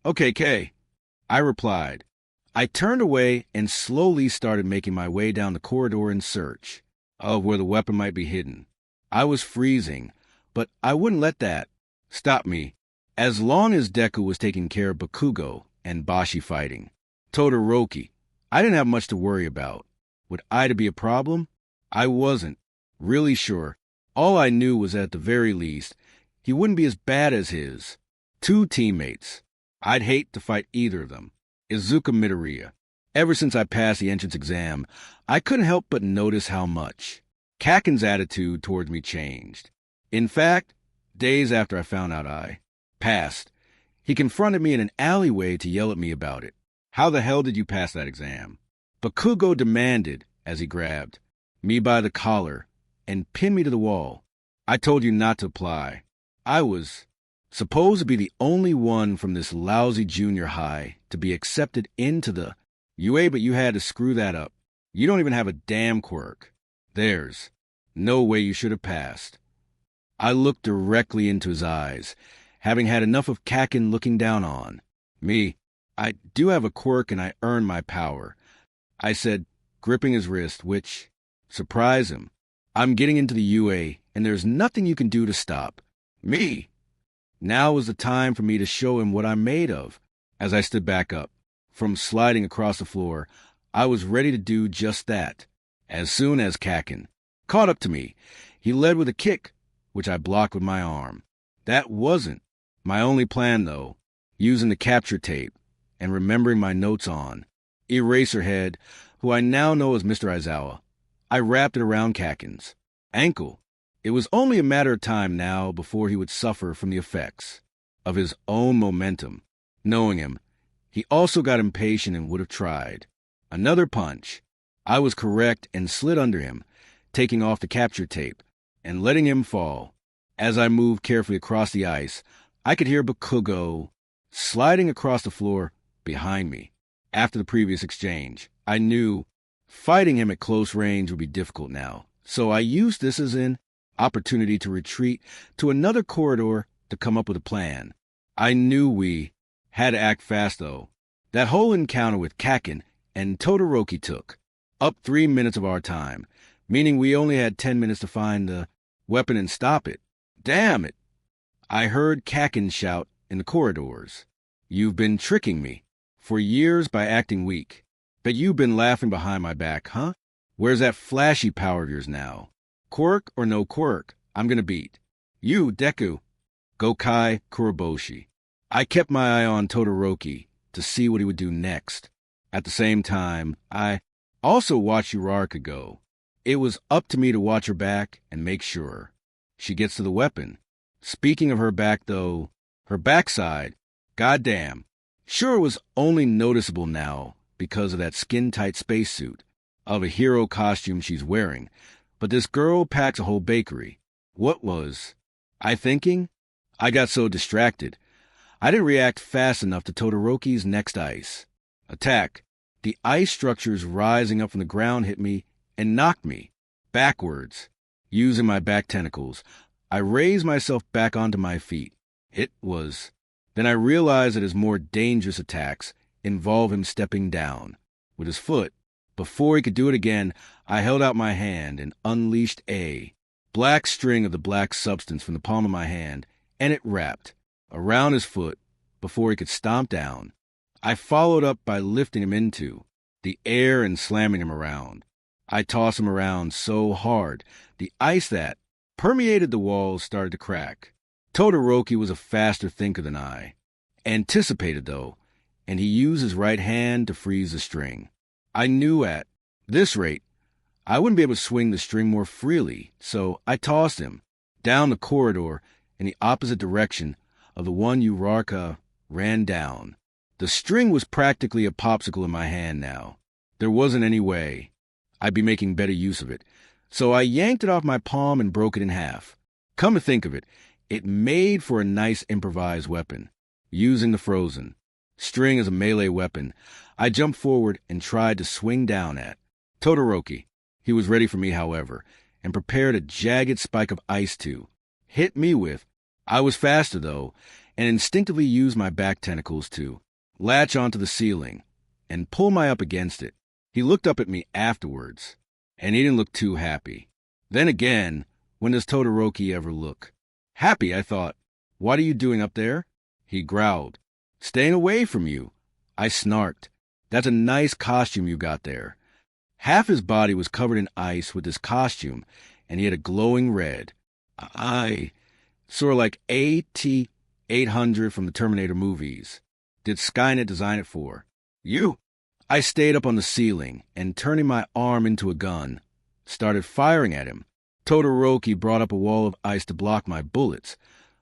Okay, K, I replied. I turned away and slowly started making my way down the corridor in search of where the weapon might be hidden. I was freezing, but I wouldn't let that stop me. As long as Deku was taking care of Bakugo and Bashi fighting Todoroki, I didn't have much to worry about. Would Ida be a problem? I wasn't really sure. All I knew was that at the very least, he wouldn't be as bad as his two teammates. I'd hate to fight either of them. Izuku Midoriya. Ever since I passed the entrance exam, I couldn't help but notice how much Kaken's attitude towards me changed. In fact, days after I found out I passed, he confronted me in an alleyway to yell at me about it. How the hell did you pass that exam? Bakugo demanded as he grabbed me by the collar and pinned me to the wall. I told you not to apply. I was supposed to be the only one from this lousy junior high to be accepted into the UA, but you had to screw that up. You don't even have a damn quirk. There's no way you should have passed. I looked directly into his eyes, having had enough of Kaken looking down on me. I do have a quirk and I earn my power, I said, gripping his wrist, which surprised him. I'm getting into the UA, and there's nothing you can do to stop me. Now was the time for me to show him what I'm made of. As I stood back up from sliding across the floor, I was ready to do just that. As soon as Kaken caught up to me, he led with a kick, which I blocked with my arm. That wasn't my only plan, though. Using the capture tape and remembering my notes on Eraserhead, who I now know as Mr. Aizawa, I wrapped it around Kaken's ankle. It was only a matter of time now before he would suffer from the effects of his own momentum. Knowing him, he also got impatient and would have tried another punch. I was correct and slid under him, taking off the capture tape and letting him fall. As I moved carefully across the ice, I could hear Bakugo sliding across the floor behind me. After the previous exchange, I knew fighting him at close range would be difficult now, so I used this as an opportunity to retreat to another corridor to come up with a plan. I knew we had to act fast, though. That whole encounter with Kaken and Todoroki took up 3 minutes of our time, meaning we only had 10 minutes to find the weapon and stop it. Damn it! I heard Kaken shout in the corridors. You've been tricking me for years by acting weak. But you've been laughing behind my back, huh? Where's that flashy power of yours now? Quirk or no quirk, I'm gonna beat you, Deku. Gokai Kuroboshi. I kept my eye on Todoroki to see what he would do next. At the same time, I also watched Uraraka go. It was up to me to watch her back and make sure she gets to the weapon. Speaking of her back, though, her backside, goddamn. Sure, it was only noticeable now because of that skin-tight spacesuit of a hero costume she's wearing, but this girl packs a whole bakery. What was I thinking? I got so distracted. I didn't react fast enough to Todoroki's next ice attack. The ice structures rising up from the ground hit me and knocked me backwards. Using my back tentacles, I raised myself back onto my feet. Then I realized that his more dangerous attacks involve him stepping down with his foot. Before he could do it again, I held out my hand and unleashed a black string of the black substance from the palm of my hand, and it wrapped around his foot before he could stomp down. I followed up by lifting him into the air and slamming him around. I tossed him around so hard, the ice that permeated the walls started to crack. Todoroki was a faster thinker than I anticipated, though, and he used his right hand to freeze the string. I knew at this rate I wouldn't be able to swing the string more freely, so I tossed him down the corridor in the opposite direction of the one Uraraka ran down. The string was practically a popsicle in my hand now. There wasn't any way I'd be making better use of it, so I yanked it off my palm and broke it in half. Come to think of it, it made for a nice improvised weapon. Using the frozen string as a melee weapon, I jumped forward and tried to swing down at Todoroki. He was ready for me, however, and prepared a jagged spike of ice to hit me with. I was faster, though, and instinctively used my back tentacles to latch onto the ceiling and pull my up against it. He looked up at me afterwards, and he didn't look too happy. Then again, when does Todoroki ever look happy? I thought. What are you doing up there? He growled. Staying away from you. I snarked. That's a nice costume you got there. Half his body was covered in ice with this costume, and he had a glowing red. Sort of like AT-800 from the Terminator movies. Did Skynet design it for you? I stayed up on the ceiling and, turning my arm into a gun, started firing at him. Todoroki brought up a wall of ice to block my bullets,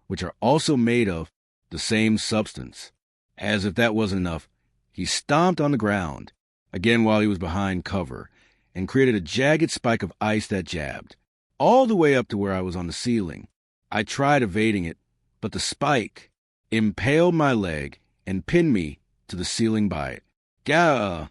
which are also made of the same substance. As if that wasn't enough, he stomped on the ground, again while he was behind cover, and created a jagged spike of ice that jabbed all the way up to where I was on the ceiling. I tried evading it, but the spike impaled my leg and pinned me to the ceiling by it. Gah!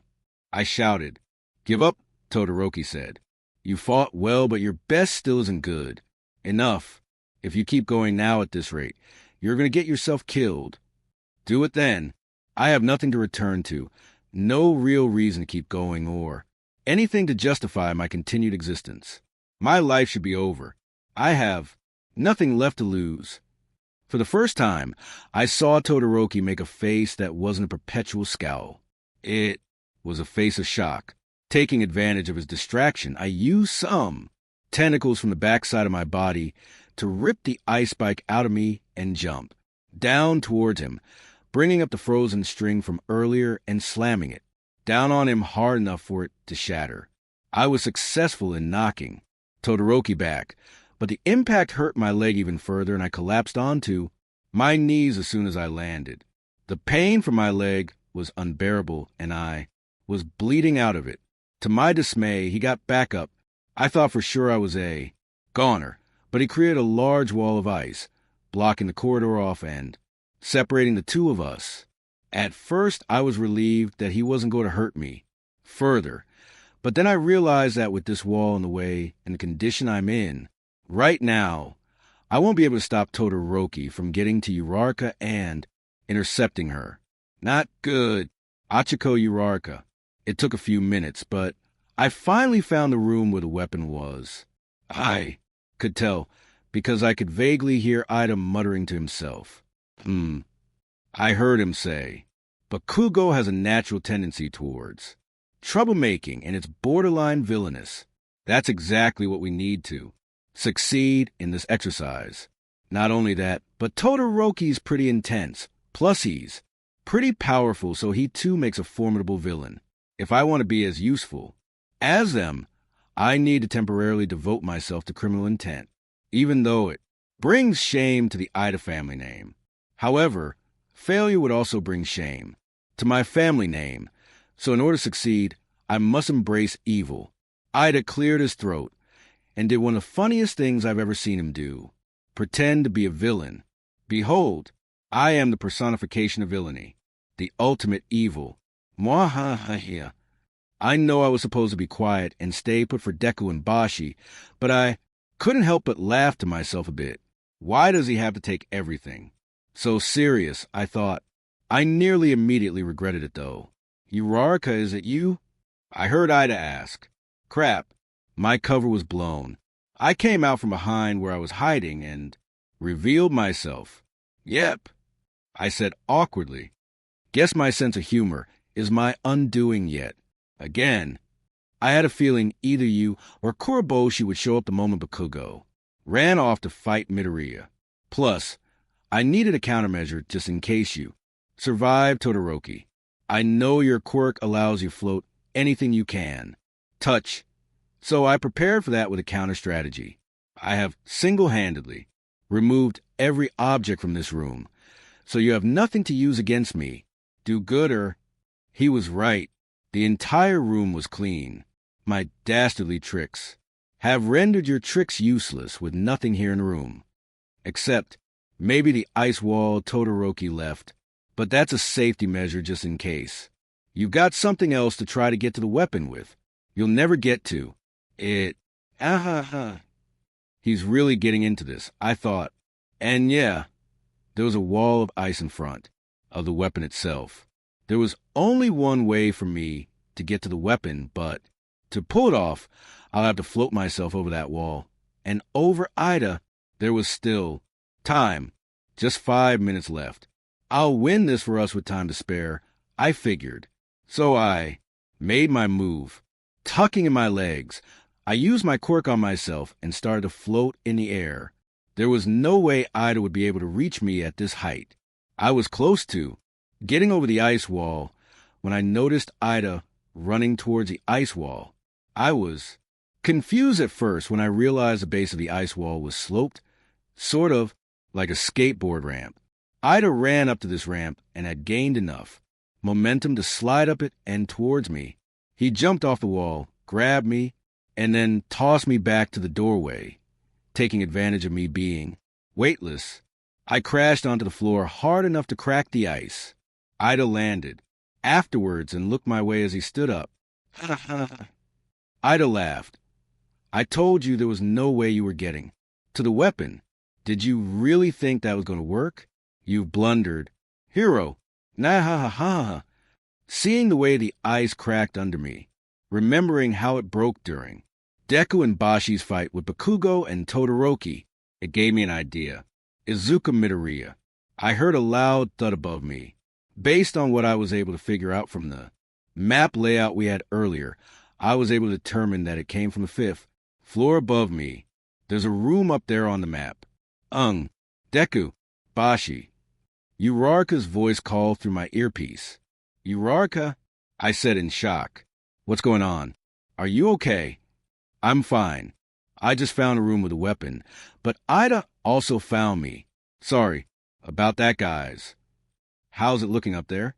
I shouted. Give up, Todoroki said. You fought well, but your best still isn't good. Enough. If you keep going now at this rate, you're going to get yourself killed. Do it then. I have nothing to return to, no real reason to keep going or anything to justify my continued existence. My life should be over. I have nothing left to lose. For the first time, I saw Todoroki make a face that wasn't a perpetual scowl. It was a face of shock. Taking advantage of his distraction, I used some tentacles from the backside of my body to rip the ice spike out of me and jump down towards him, bringing up the frozen string from earlier and slamming it down on him hard enough for it to shatter. I was successful in knocking Todoroki back, but the impact hurt my leg even further, and I collapsed onto my knees as soon as I landed. The pain from my leg was unbearable, and I was bleeding out of it. To my dismay, he got back up. I thought for sure I was a goner, but he created a large wall of ice, blocking the corridor off and separating the two of us. At first, I was relieved that he wasn't going to hurt me further, but then I realized that with this wall in the way and the condition I'm in right now, I won't be able to stop Todoroki from getting to Uraraka and intercepting her. Not good. Achiko Uraraka. It took a few minutes, but I finally found the room where the weapon was. I could tell, because I could vaguely hear Ida muttering to himself. I heard him say, Bakugo has a natural tendency towards troublemaking, and it's borderline villainous. That's exactly what we need to succeed in this exercise. Not only that, but Todoroki's pretty intense, plus he's pretty powerful, so he too makes a formidable villain. If I want to be as useful as them, I need to temporarily devote myself to criminal intent, even though it brings shame to the Ida family name. However, failure would also bring shame to my family name, so in order to succeed, I must embrace evil. Ida cleared his throat and did one of the funniest things I've ever seen him do. Pretend to be a villain. Behold, I am the personification of villainy, the ultimate evil. Mwahaha. I know I was supposed to be quiet and stay put for Deku and Bashi, but I couldn't help but laugh to myself a bit. Why does he have to take everything so serious? I thought. I nearly immediately regretted it, though. Uraraka, is it you? I heard Ida ask. Crap. My cover was blown. I came out from behind where I was hiding and revealed myself. Yep, I said awkwardly. Guess my sense of humor is my undoing yet. Again, I had a feeling either you or Kuroboshi would show up the moment Bakugo ran off to fight Midoriya. Plus, I needed a countermeasure just in case you survived Todoroki. I know your quirk allows you to float anything you can touch, so I prepared for that with a counter-strategy. I have single-handedly removed every object from this room, so you have nothing to use against me. Do gooder. He was right. The entire room was clean. My dastardly tricks have rendered your tricks useless with nothing here in the room, except maybe the ice wall Todoroki left, but that's a safety measure just in case. You've got something else to try to get to the weapon with. You'll never get to it. He's really getting into this, I thought. And yeah, there was a wall of ice in front of the weapon itself. There was only one way for me to get to the weapon, but to pull it off, I'll have to float myself over that wall. And over Ida, there was still time. Just 5 minutes left. I'll win this for us with time to spare, I figured. So I made my move, tucking in my legs. I used my quirk on myself and started to float in the air. There was no way Ida would be able to reach me at this height. I was close to getting over the ice wall when I noticed Ida running towards the ice wall. I was confused at first when I realized the base of the ice wall was sloped, sort of like a skateboard ramp. Ida ran up to this ramp and had gained enough momentum to slide up it and towards me. He jumped off the wall, grabbed me, and then tossed me back to the doorway, taking advantage of me being weightless. I crashed onto the floor hard enough to crack the ice. Ida landed afterwards and looked my way as he stood up. Ida laughed. I told you there was no way you were getting to the weapon. Did you really think that was going to work? You've blundered. Hero. Nah ha ha ha. Seeing the way the ice cracked under me, remembering how it broke during Deku and Bashi's fight with Bakugo and Todoroki, it gave me an idea. Izuku Midoriya. I heard a loud thud above me. Based on what I was able to figure out from the map layout we had earlier, I was able to determine that it came from the 5th floor above me. There's a room up there on the map. Deku, Bashi. Uraraka's voice called through my earpiece. Uraraka? I said in shock. What's going on? Are you okay? I'm fine. I just found a room with a weapon, but Ida also found me. Sorry about that, guys. How's it looking up there?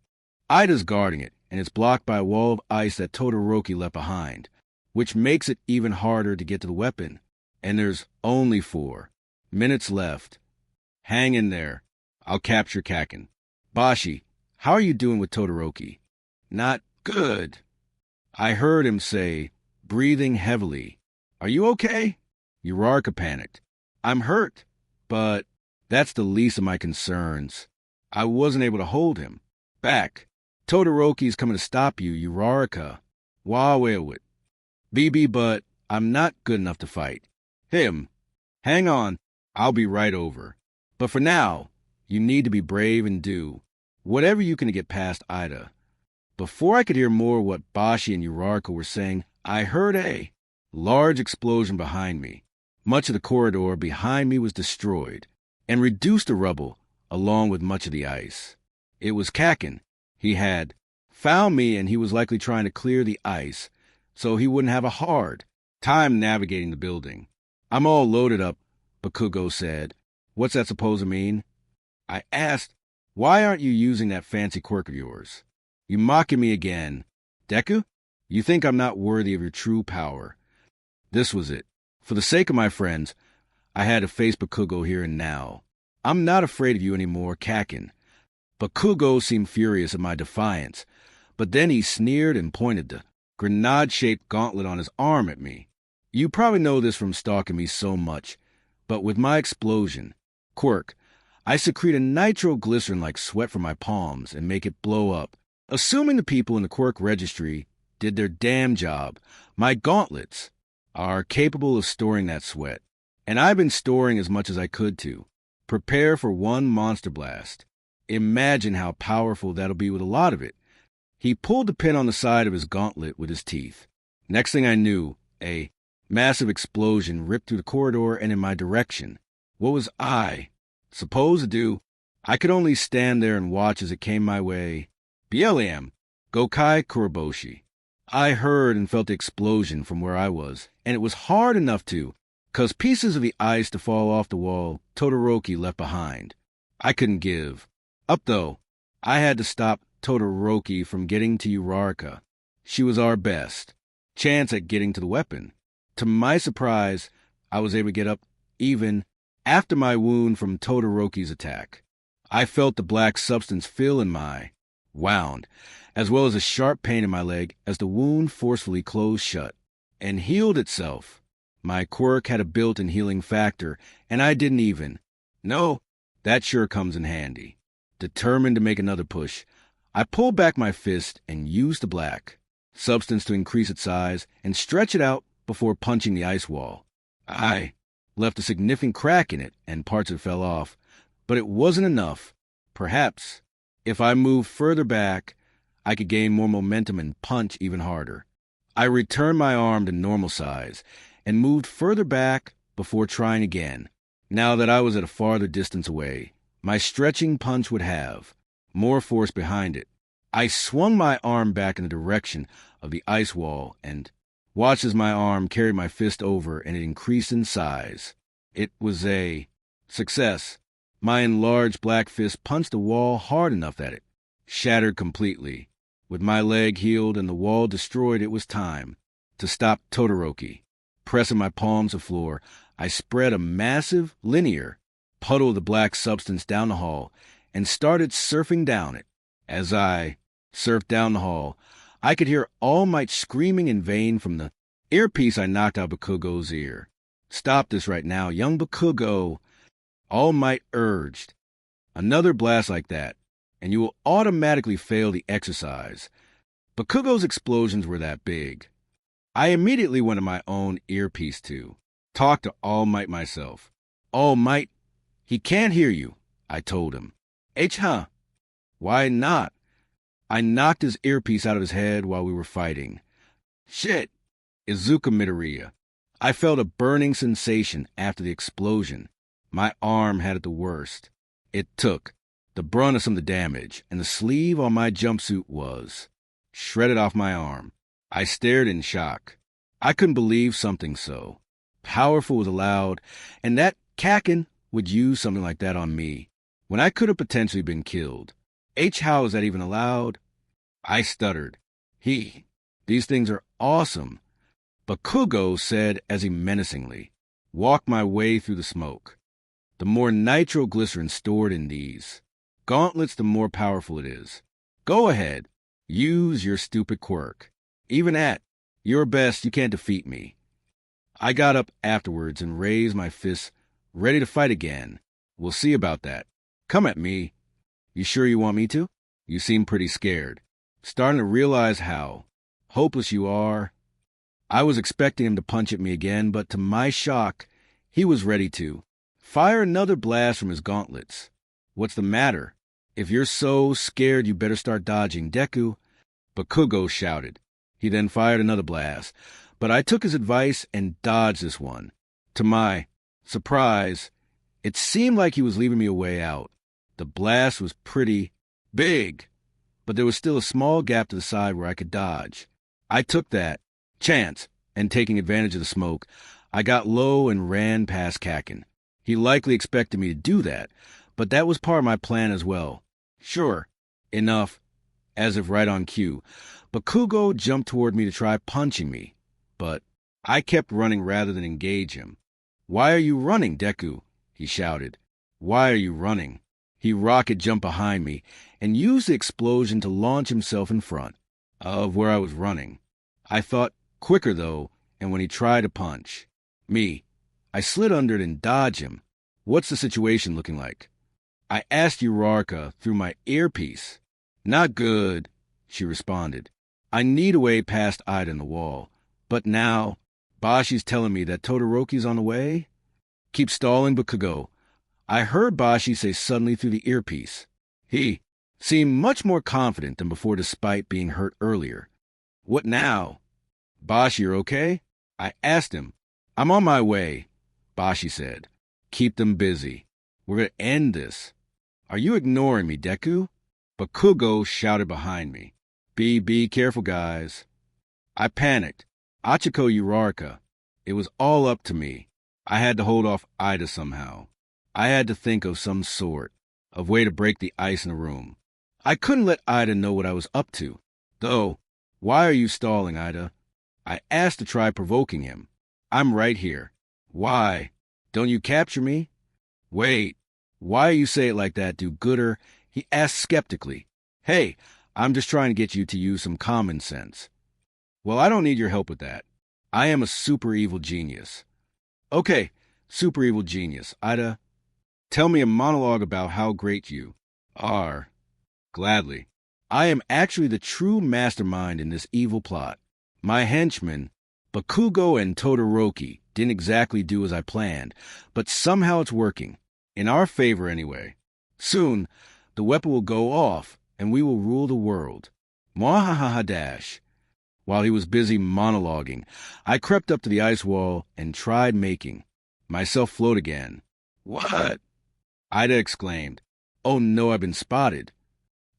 Ida's guarding it, and it's blocked by a wall of ice that Todoroki left behind, which makes it even harder to get to the weapon. And there's only 4 minutes left. Hang in there. I'll capture Kaken. Bashi, how are you doing with Todoroki? Not good. I heard him say, breathing heavily. Are you okay? Uraraka panicked. I'm hurt, but that's the least of my concerns. I wasn't able to hold him back. Todoroki's coming to stop you, Uraraka. Wawewit. BB, but I'm not good enough to fight him. Hang on, I'll be right over. But for now, you need to be brave and do whatever you can to get past Ida. Before I could hear more what Bashi and Uraraka were saying, I heard a large explosion behind me. Much of the corridor behind me was destroyed and reduced to rubble, along with much of the ice. It was Kaken. He had found me, and he was likely trying to clear the ice so he wouldn't have a hard time navigating the building. I'm all loaded up, Bakugo said. What's that supposed to mean? I asked, why aren't you using that fancy quirk of yours? You mocking me again. Deku? You think I'm not worthy of your true power. This was it. For the sake of my friends, I had to face Bakugo here and now. I'm not afraid of you anymore, Kaken. Bakugo seemed furious at my defiance, but then he sneered and pointed the grenade-shaped gauntlet on his arm at me. You probably know this from stalking me so much, but with my explosion, Quirk, I secrete a nitroglycerin like sweat from my palms and make it blow up. Assuming the people in the Quirk registry did their damn job, my gauntlets are capable of storing that sweat, and I've been storing as much as I could to prepare for one monster blast. Imagine how powerful that'll be with a lot of it. He pulled the pin on the side of his gauntlet with his teeth. Next thing I knew, a massive explosion ripped through the corridor and in my direction. What was I supposed to do? I could only stand there and watch as it came my way. BLM, Gokai Kuroboshi. I heard and felt the explosion from where I was, and it was hard enough to cause pieces of the ice to fall off the wall Todoroki left behind. I couldn't give up, though. I had to stop Todoroki from getting to Uraraka. She was our best chance at getting to the weapon. To my surprise, I was able to get up even after my wound from Todoroki's attack. I felt the black substance fill in my wound, as well as a sharp pain in my leg as the wound forcefully closed shut and healed itself. My quirk had a built-in healing factor, and I didn't even No, that sure comes in handy. Determined to make another push, I pulled back my fist and used the black substance to increase its size and stretch it out before punching the ice wall. I left a significant crack in it and parts of it fell off, but it wasn't enough. Perhaps, if I moved further back, I could gain more momentum and punch even harder. I returned my arm to normal size and moved further back before trying again. Now that I was at a farther distance away, my stretching punch would have more force behind it. I swung my arm back in the direction of the ice wall and watched as my arm carried my fist over and it increased in size. It was a success. My enlarged black fist punched the wall hard enough that it shattered completely. With my leg healed and the wall destroyed, it was time to stop Todoroki. Pressing my palms to the floor, I spread a massive, linear puddle of the black substance down the hall and started surfing down it. As I surfed down the hall, I could hear All Might screaming in vain from the earpiece I knocked out Bakugo's ear. "Stop this right now, young Bakugo," All Might urged. "Another blast like that, and you will automatically fail the exercise." Bakugo's explosions were that big. I immediately went to my own earpiece to talk to All Might myself. "All Might, he can't hear you," I told him. Huh? Why not?" I knocked his earpiece out of his head while we were fighting. "Shit!" Izuku Midoriya. I felt a burning sensation after the explosion. My arm had it the worst. It took the brunt of some of the damage, and the sleeve on my jumpsuit was shredded off my arm. I stared in shock. I couldn't believe something so powerful was allowed, and that Kakin would use something like that on me, when I could have potentially been killed. How is that even allowed? I stuttered. These things are awesome. Bakugo said as he menacingly walked my way through the smoke. The more nitroglycerin stored in these gauntlets, the more powerful it is. Go ahead, use your stupid quirk. Even at your best, you can't defeat me. I got up afterwards and raised my fists, ready to fight again. We'll see about that. Come at me. You sure you want me to? You seem pretty scared. Starting to realize how hopeless you are. I was expecting him to punch at me again, but to my shock, he was ready to fire another blast from his gauntlets. What's the matter? If you're so scared, you better start dodging, Deku, Bakugo shouted. He then fired another blast, but I took his advice and dodged this one. To my surprise, it seemed like he was leaving me a way out. The blast was pretty big, but there was still a small gap to the side where I could dodge. I took that chance, and taking advantage of the smoke, I got low and ran past Kakin. He likely expected me to do that, but that was part of my plan as well. Sure enough, as if right on cue, Bakugo jumped toward me to try punching me, but I kept running rather than engage him. "Why are you running, Deku?" he shouted. "Why are you running?" He rocket jumped behind me and used the explosion to launch himself in front of where I was running. I thought quicker, though, and when he tried to punch me, I slid under it and dodged him. "What's the situation looking like?" I asked Uraraka through my earpiece. "Not good," she responded. "I need a way past Ida in the wall. But now, Bashi's telling me that Todoroki's on the way?" "Keep stalling, Bakugo." I heard Bashi say suddenly through the earpiece. He seemed much more confident than before despite being hurt earlier. "What now?" "Bashi, you're okay?" I asked him. "I'm on my way," Bashi said. "Keep them busy. We're going to end this." "Are you ignoring me, Deku?" Bakugo shouted behind me. Be careful, guys." I panicked. Achiko Uraraka. It was all up to me. I had to hold off Ida somehow. I had to think of some sort of way to break the ice in the room. I couldn't let Ida know what I was up to. Though, "Why are you stalling, Ida?" I asked to try provoking him. "I'm right here." "Why? Don't you capture me?" "Wait. Why you say it like that, do-gooder?" He asked skeptically. "Hey, I'm just trying to get you to use some common sense." "Well, I don't need your help with that. I am a super evil genius." "Okay, super evil genius. Ida, Tell me a monologue about how great you are. Gladly. I am actually the true mastermind in this evil plot. My henchmen, Bakugo and Todoroki, didn't exactly do as I planned, but somehow it's working. In our favor, anyway. Soon, the weapon will go off, and we will rule the world. Mwahaha dash. While he was busy monologuing, I crept up to the ice wall and tried making myself float again. What? Ida exclaimed. Oh no, I've been spotted.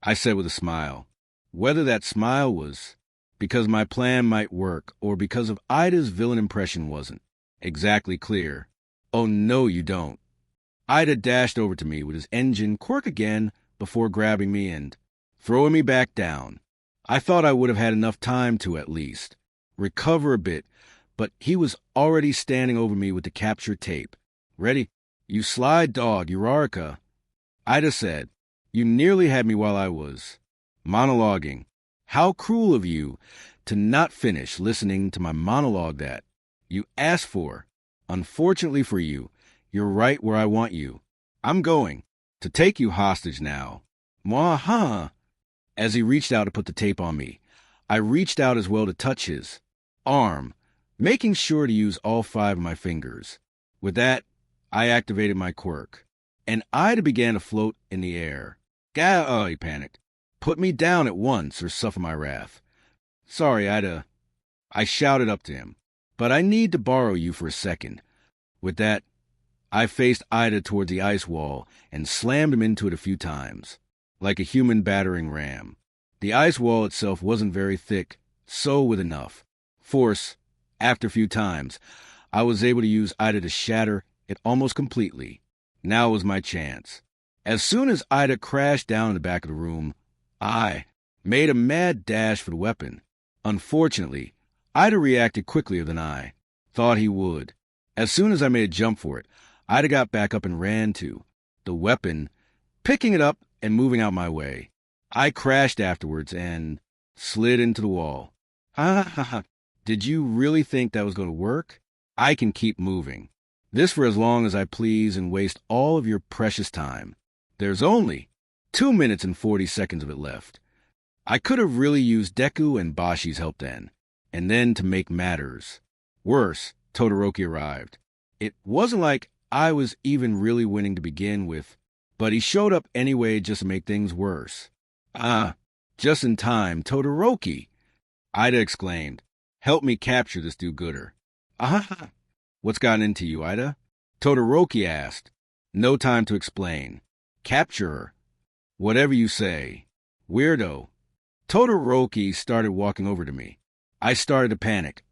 I said with a smile. Whether that smile was because my plan might work or because of Ida's villain impression wasn't exactly clear. Oh no, you don't. Ida dashed over to me with his engine Quirk again before grabbing me and throwing me back down. I thought I would have had enough time to, at least, recover a bit, but he was already standing over me with the capture tape. Ready? You sly dog, Uraraka. Ida said, you nearly had me while I was monologuing. How cruel of you to not finish listening to my monologue that you asked for. Unfortunately for you, you're right where I want you. I'm going to take you hostage now. Mwaha. As he reached out to put the tape on me, I reached out as well to touch his arm, making sure to use all 5 of my fingers. With that, I activated my quirk, and Ida began to float in the air. Gah! He panicked. Put me down at once or suffer my wrath. Sorry, Ida. I shouted up to him, but I need to borrow you for a second. With that, I faced Ida toward the ice wall and slammed him into it a few times, like a human battering ram. The ice wall itself wasn't very thick, so with enough force, after a few times, I was able to use Ida to shatter it almost completely. Now was my chance. As soon as Ida crashed down in the back of the room, I made a mad dash for the weapon. Unfortunately, Ida reacted quicker than I thought he would. As soon as I made a jump for it, Ida got back up and ran to the weapon, picking it up and moving out my way. I crashed afterwards and slid into the wall. Ha ha ha. Did you really think that was going to work? I can keep moving. This for as long as I please and waste all of your precious time. There's only 2 minutes and 40 seconds of it left. I could have really used Deku and Bashi's help then. And then to make matters worse, Todoroki arrived. It wasn't like I was even really winning to begin with, but he showed up anyway just to make things worse. Just in time, Todoroki! Ida exclaimed. Help me capture this do-gooder. What's gotten into you, Ida? Todoroki asked. No time to explain. Capture her. Whatever you say. Weirdo. Todoroki started walking over to me. I started to panic,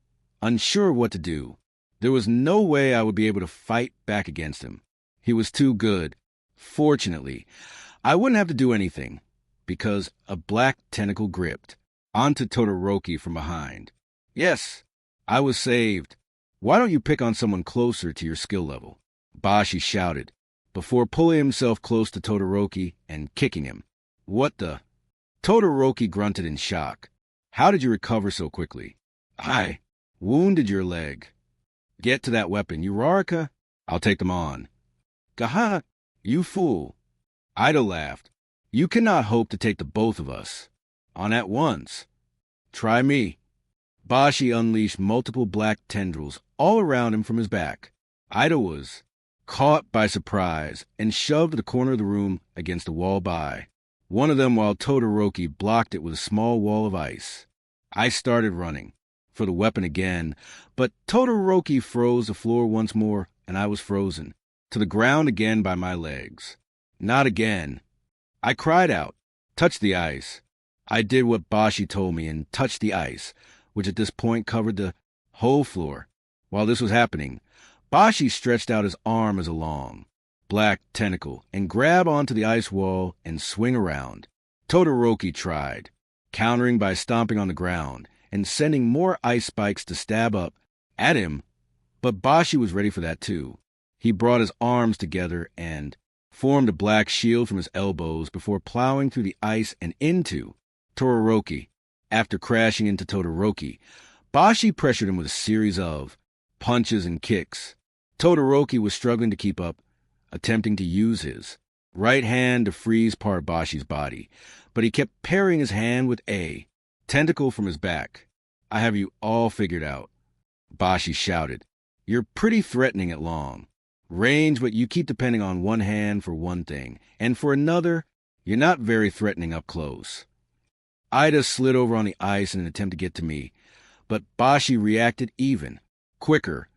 unsure what to do. There was no way I would be able to fight back against him. He was too good. Fortunately, I wouldn't have to do anything, because a black tentacle gripped onto Todoroki from behind. Yes, I was saved. Why don't you pick on someone closer to your skill level? Bashi shouted, before pulling himself close to Todoroki and kicking him. What the? Todoroki grunted in shock. How did you recover so quickly? I wounded your leg. Get to that weapon, Uraraka. I'll take them on. Gaha, you fool. Ida laughed. You cannot hope to take the both of us on at once. Try me. Bashi unleashed multiple black tendrils all around him from his back. Ida was caught by surprise and shoved to the corner of the room against the wall by one of them while Todoroki blocked it with a small wall of ice. I started running for the weapon again, but Todoroki froze the floor once more, and I was frozen to the ground again by my legs. Not again. I cried out, touched the ice. I did what Bashi told me and touched the ice, which at this point covered the whole floor. While this was happening, Bashi stretched out his arm as a long black tentacle and grabbed onto the ice wall and swing around. Todoroki tried, countering by stomping on the ground and sending more ice spikes to stab up at him, but Bashi was ready for that too. He brought his arms together and formed a black shield from his elbows before plowing through the ice and into Todoroki. After crashing into Todoroki, Bashi pressured him with a series of punches and kicks. Todoroki was struggling to keep up, attempting to use his right hand to freeze part of Bashi's body, but he kept parrying his hand with a tentacle from his back. "I have you all figured out," Bashi shouted. "You're pretty threatening at long range, but you keep depending on one hand for one thing, and for another, you're not very threatening up close." Ida slid over on the ice in an attempt to get to me, but Bashi reacted even quicker,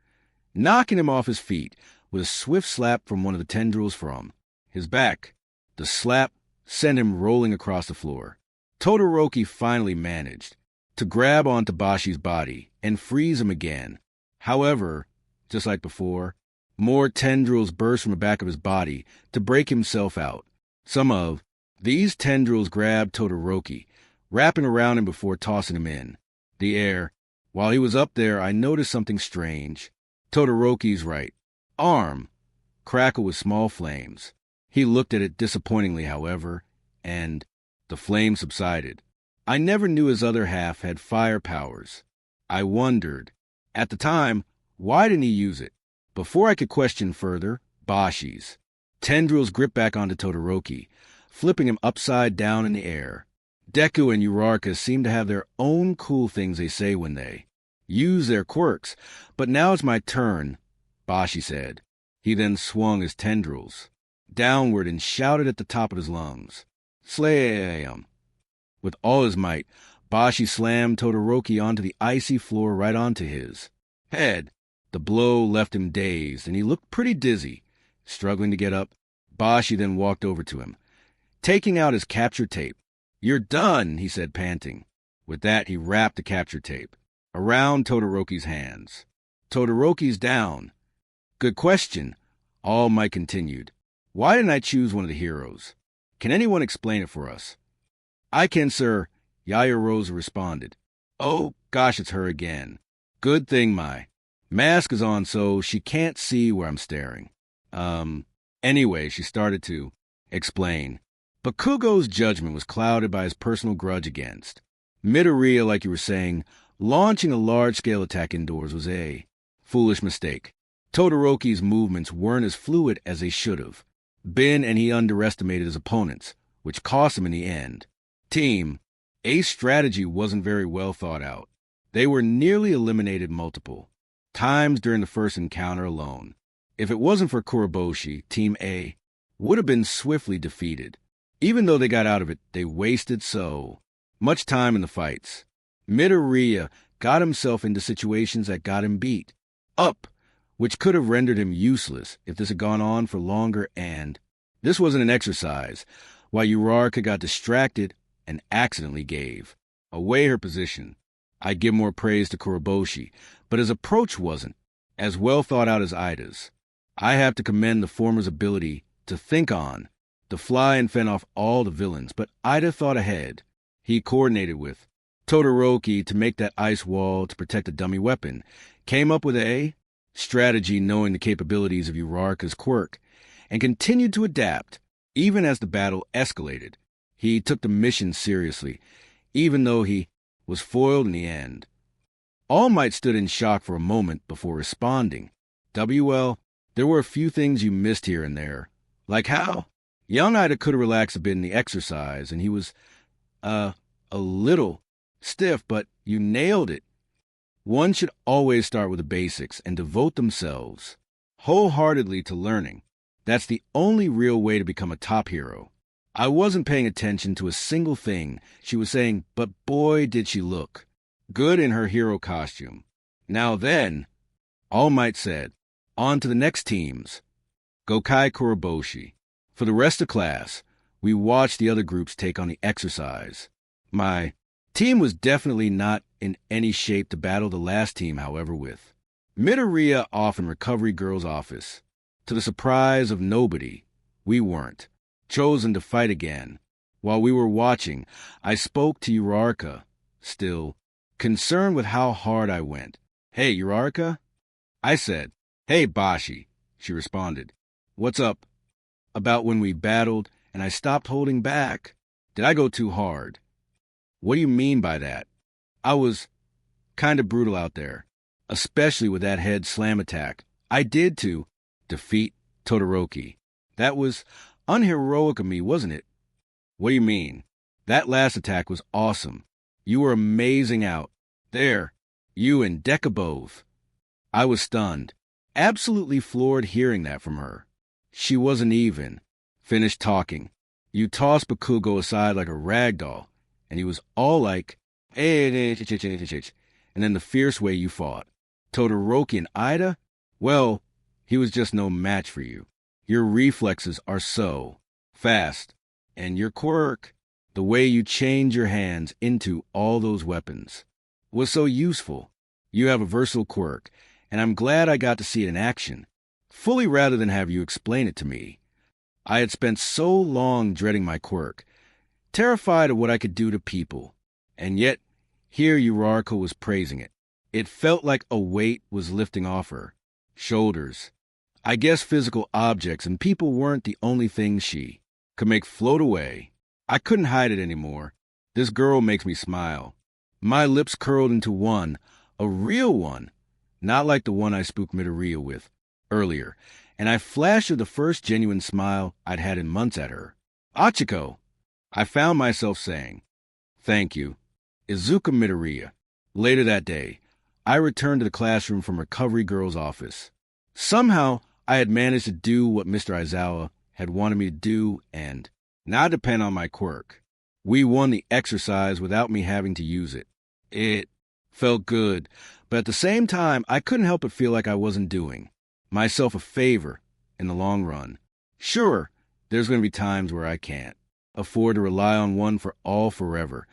knocking him off his feet with a swift slap from one of the tendrils from his back. The slap sent him rolling across the floor. Todoroki finally managed to grab onto Bashi's body and freeze him again. However, just like before, more tendrils burst from the back of his body to break himself out. Some of these tendrils grabbed Todoroki, wrapping around him before tossing him in the air. While he was up there, I noticed something strange. Todoroki's right arm crackled with small flames. He looked at it disappointingly, however, and the flame subsided. I never knew his other half had fire powers. I wondered, at the time, why didn't he use it? Before I could question further, Bashi's tendrils gripped back onto Todoroki, flipping him upside down in the air. Deku and Uraraka seem to have their own cool things they say when they use their quirks, but now it's my turn, Bashi said. He then swung his tendrils downward and shouted at the top of his lungs, "Slay him!" With all his might, Bashi slammed Todoroki onto the icy floor right onto his head. The blow left him dazed, and he looked pretty dizzy. Struggling to get up, Bashi then walked over to him, taking out his capture tape. "You're done," he said, panting. With that, he wrapped the capture tape around Todoroki's hands. "Todoroki's down." "Good question," All Might continued. "Why didn't I choose one of the heroes? Can anyone explain it for us?" "I can, sir," Yaoyorozu responded. "Oh, gosh, it's her again. Good thing my mask is on so she can't see where I'm staring. Anyway," she started to explain. Bakugo's judgment was clouded by his personal grudge against Midoriya. Like you were saying, launching a large-scale attack indoors was a foolish mistake. Todoroki's movements weren't as fluid as they should have been, and he underestimated his opponents, which cost him in the end. Team A's strategy wasn't very well thought out. They were nearly eliminated multiple times during the first encounter alone. If it wasn't for Kuroboshi, Team A would have been swiftly defeated. Even though they got out of it, they wasted so much time in the fights. Midoriya got himself into situations that got him beat up, which could have rendered him useless if this had gone on for longer, and this wasn't an exercise, while Uraraka got distracted and accidentally gave away her position. I give more praise to Kuroboshi, but his approach wasn't as well thought out as Ida's. I have to commend the former's ability to think on the fly and fend off all the villains, but Ida thought ahead. He coordinated with Todoroki to make that ice wall to protect a dummy weapon, came up with a strategy knowing the capabilities of Uraraka's quirk, and continued to adapt even as the battle escalated. He took the mission seriously, even though he was foiled in the end. All Might stood in shock for a moment before responding. "WL, there were a few things you missed here and there. Like how young Ida could have relaxed a bit in the exercise, and he was, a little stiff, but you nailed it. One should always start with the basics and devote themselves wholeheartedly to learning. That's the only real way to become a top hero." I wasn't paying attention to a single thing she was saying, but boy did she look good in her hero costume. "Now then," All Might said, "on to the next teams." Gokai Kuroboshi. For the rest of class, we watched the other groups take on the exercise. My team was definitely not in any shape to battle the last team, however, with Midoriya off in Recovery Girl's office. To the surprise of nobody, we weren't chosen to fight again. While we were watching, I spoke to Uraraka, still concerned with how hard I went. "Hey, Uraraka?" I said. "Hey, Bashi," she responded. "What's up?" "About when we battled and I stopped holding back. Did I go too hard?" "What do you mean by that?" "I was kind of brutal out there, especially with that head slam attack I did to defeat Todoroki." That was unheroic of me, wasn't it? What do you mean? That last attack was awesome. You were amazing out. There, you and Deku both. I was stunned, absolutely floored hearing that from her. She wasn't even finished talking. You tossed Bakugo aside like a rag doll, and he was all like, and then the fierce way you fought. Todoroki and Ida? Well, he was just no match for you. Your reflexes are so fast, and your quirk, the way you change your hands into all those weapons, was so useful. You have a versatile quirk, and I'm glad I got to see it in action, fully rather than have you explain it to me. I had spent so long dreading my quirk, terrified of what I could do to people, and yet here Uraraka was praising it. It felt like a weight was lifting off her shoulders. I guess physical objects and people weren't the only things she could make float away. I couldn't hide it anymore. This girl makes me smile. My lips curled into one, a real one, not like the one I spooked Midoriya with earlier, and I flashed her the first genuine smile I'd had in months at her. Achiko, I found myself saying. Thank you. Izuku Midoriya. Later that day, I returned to the classroom from Recovery Girl's office. Somehow, I had managed to do what Mr. Aizawa had wanted me to do and not depend on my quirk. We won the exercise without me having to use it. It felt good, but at the same time, I couldn't help but feel like I wasn't doing myself a favor in the long run. Sure, there's going to be times where I can't afford to rely on one for all forever,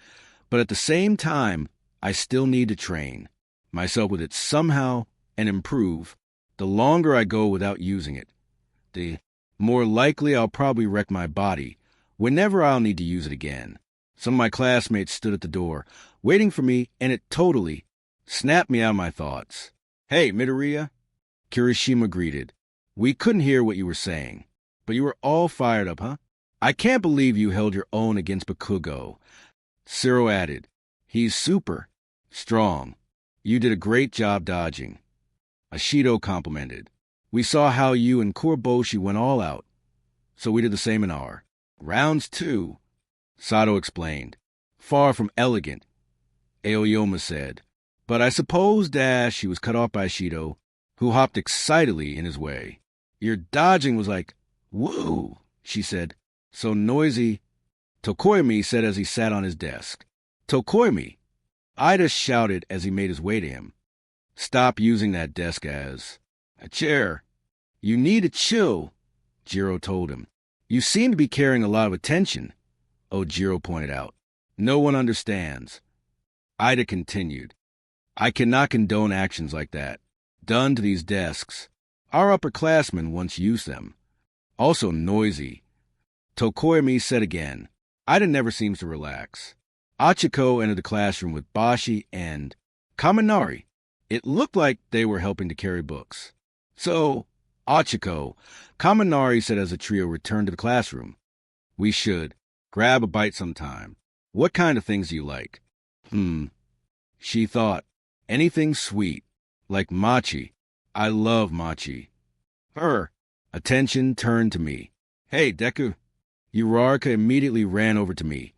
but at the same time, I still need to train myself with it somehow and improve. The longer I go without using it, the more likely I'll probably wreck my body whenever I'll need to use it again. Some of my classmates stood at the door, waiting for me, and it totally snapped me out of my thoughts. Hey, Midoriya, Kirishima greeted. We couldn't hear what you were saying, but you were all fired up, huh? I can't believe you held your own against Bakugo. Ciro added. He's super strong. You did a great job dodging. Ashido complimented. We saw how you and Kuroboshi went all out, so we did the same in our rounds too. Sato explained. Far from elegant, Aoyama said. But I suppose she was cut off by Ashido, who hopped excitedly in his way. Your dodging was like, woo, she said. So noisy, Tokoyami said as he sat on his desk. Tokoyami, Ida shouted as he made his way to him. Stop using that desk as a chair. You need to chill, Jiro told him. You seem to be carrying a lot of attention, Ojiro pointed out. No one understands. Ida continued. I cannot condone actions like that, done to these desks. Our upperclassmen once used them. Also noisy. Tokoyami said again. Ida never seems to relax. Achiko entered the classroom with Bashi and Kaminari. It looked like they were helping to carry books. So, Achiko, Kaminari said as the trio returned to the classroom. We should grab a bite sometime. What kind of things do you like? She thought. Anything sweet, like mochi. I love mochi. Her attention turned to me. Hey, Deku. Uraraka immediately ran over to me,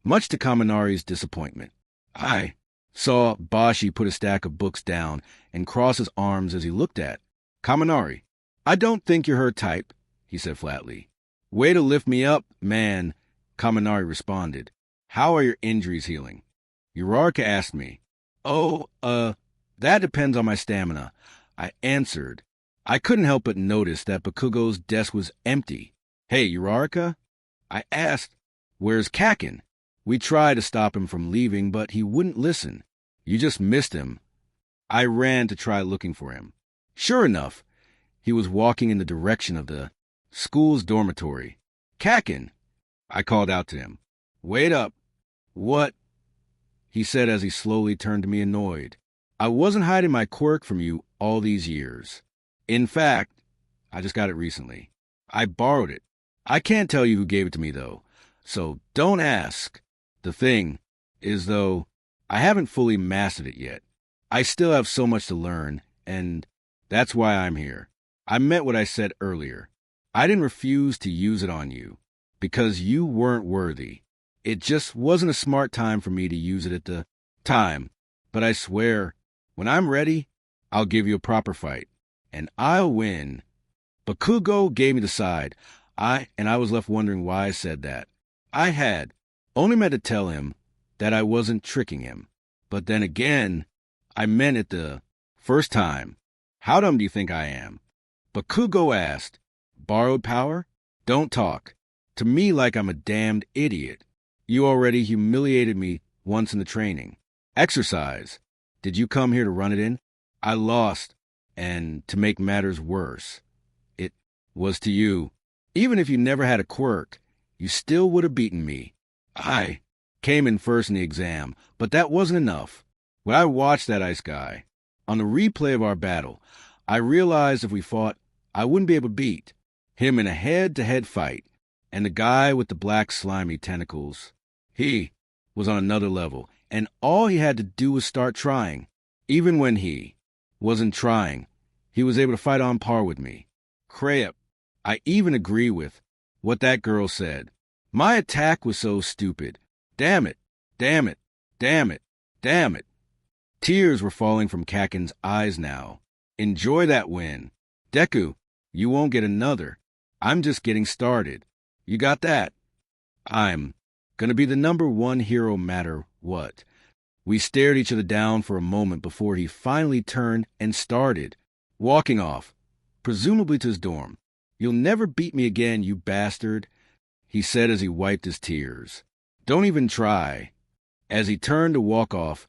much to Kaminari's disappointment. I saw Bashi put a stack of books down and cross his arms as he looked at Kaminari. I don't think you're her type, he said flatly. Way to lift me up, man, Kaminari responded. How are your injuries healing? Uraraka asked me. Oh, that depends on my stamina, I answered. I couldn't help but notice that Bakugo's desk was empty. Hey, Uraraka? I asked, where's Kakin? We tried to stop him from leaving, but he wouldn't listen. You just missed him. I ran to try looking for him. Sure enough, he was walking in the direction of the school's dormitory. Kakin! I called out to him. Wait up. What? He said as he slowly turned to me annoyed. I wasn't hiding my quirk from you all these years. In fact, I just got it recently. I borrowed it. I can't tell you who gave it to me, though, so don't ask. The thing is, though, I haven't fully mastered it yet. I still have so much to learn, and that's why I'm here. I meant what I said earlier. I didn't refuse to use it on you because you weren't worthy. It just wasn't a smart time for me to use it at the time. But I swear, when I'm ready, I'll give you a proper fight. And I'll win. Bakugo gave me the side. I was left wondering why I said that. I had only meant to tell him that I wasn't tricking him. But then again, I meant it the first time. How dumb do you think I am? Bakugo asked. Borrowed power? Don't talk to me like I'm a damned idiot. You already humiliated me once in the training. Exercise. Did you come here to run it in? I lost, and to make matters worse, it was to you. Even if you never had a quirk, you still would have beaten me. I came in first in the exam, but that wasn't enough. When I watched that ice guy, on the replay of our battle, I realized if we fought, I wouldn't be able to beat him in a head-to-head fight. And the guy with the black slimy tentacles, he was on another level, and all he had to do was start trying. Even when he wasn't trying, he was able to fight on par with me. Crap, I even agree with what that girl said. My attack was so stupid. Damn it, damn it, damn it, damn it. Tears were falling from Kakin's eyes now. Enjoy that win. Deku, you won't get another. I'm just getting started. You got that? I'm gonna be the #1 hero matter what. We stared each other down for a moment before he finally turned and started walking off, presumably to his dorm. You'll never beat me again, you bastard, he said as he wiped his tears. Don't even try. As he turned to walk off,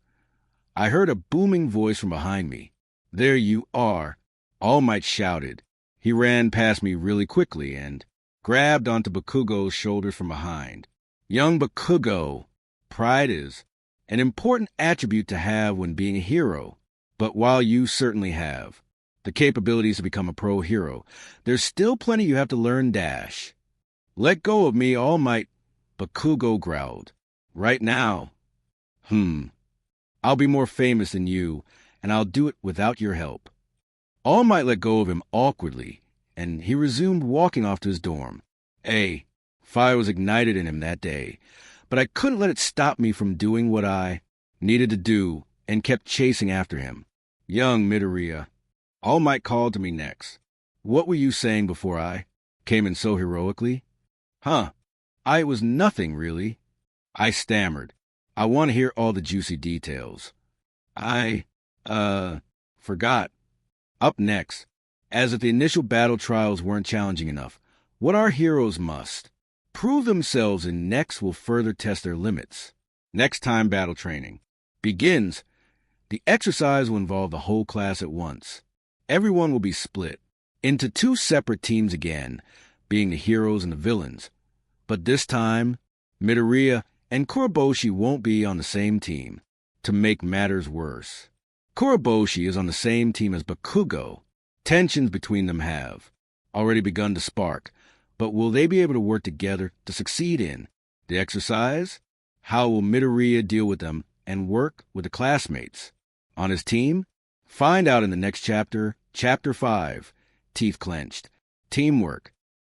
I heard a booming voice from behind me. There you are, All Might shouted. He ran past me really quickly and grabbed onto Bakugo's shoulders from behind. Young Bakugo, pride is an important attribute to have when being a hero. But while you certainly have the capabilities to become a pro hero, there's still plenty you have to learn. Dash. Let go of me, All Might, Bakugo growled. Right now? I'll be more famous than you, and I'll do it without your help. All Might let go of him awkwardly, and he resumed walking off to his dorm. Fire was ignited in him that day, but I couldn't let it stop me from doing what I needed to do and kept chasing after him. Young Midoriya. All Might called to me next. What were you saying before I came in so heroically? It was nothing, really. I stammered. I want to hear all the juicy details. I forgot. Up next, as if the initial battle trials weren't challenging enough, what our heroes must prove themselves in next will further test their limits. Next time battle training begins. The exercise will involve the whole class at once. Everyone will be split into 2 separate teams again, being the heroes and the villains. But this time, Midoriya and Kuroboshi won't be on the same team. To make matters worse, Kuroboshi is on the same team as Bakugo. Tensions between them have already begun to spark, but will they be able to work together to succeed in the exercise? How will Midoriya deal with them and work with the classmates on his team? Find out in the next chapter, Chapter 5, Teeth Clenched, Teamwork.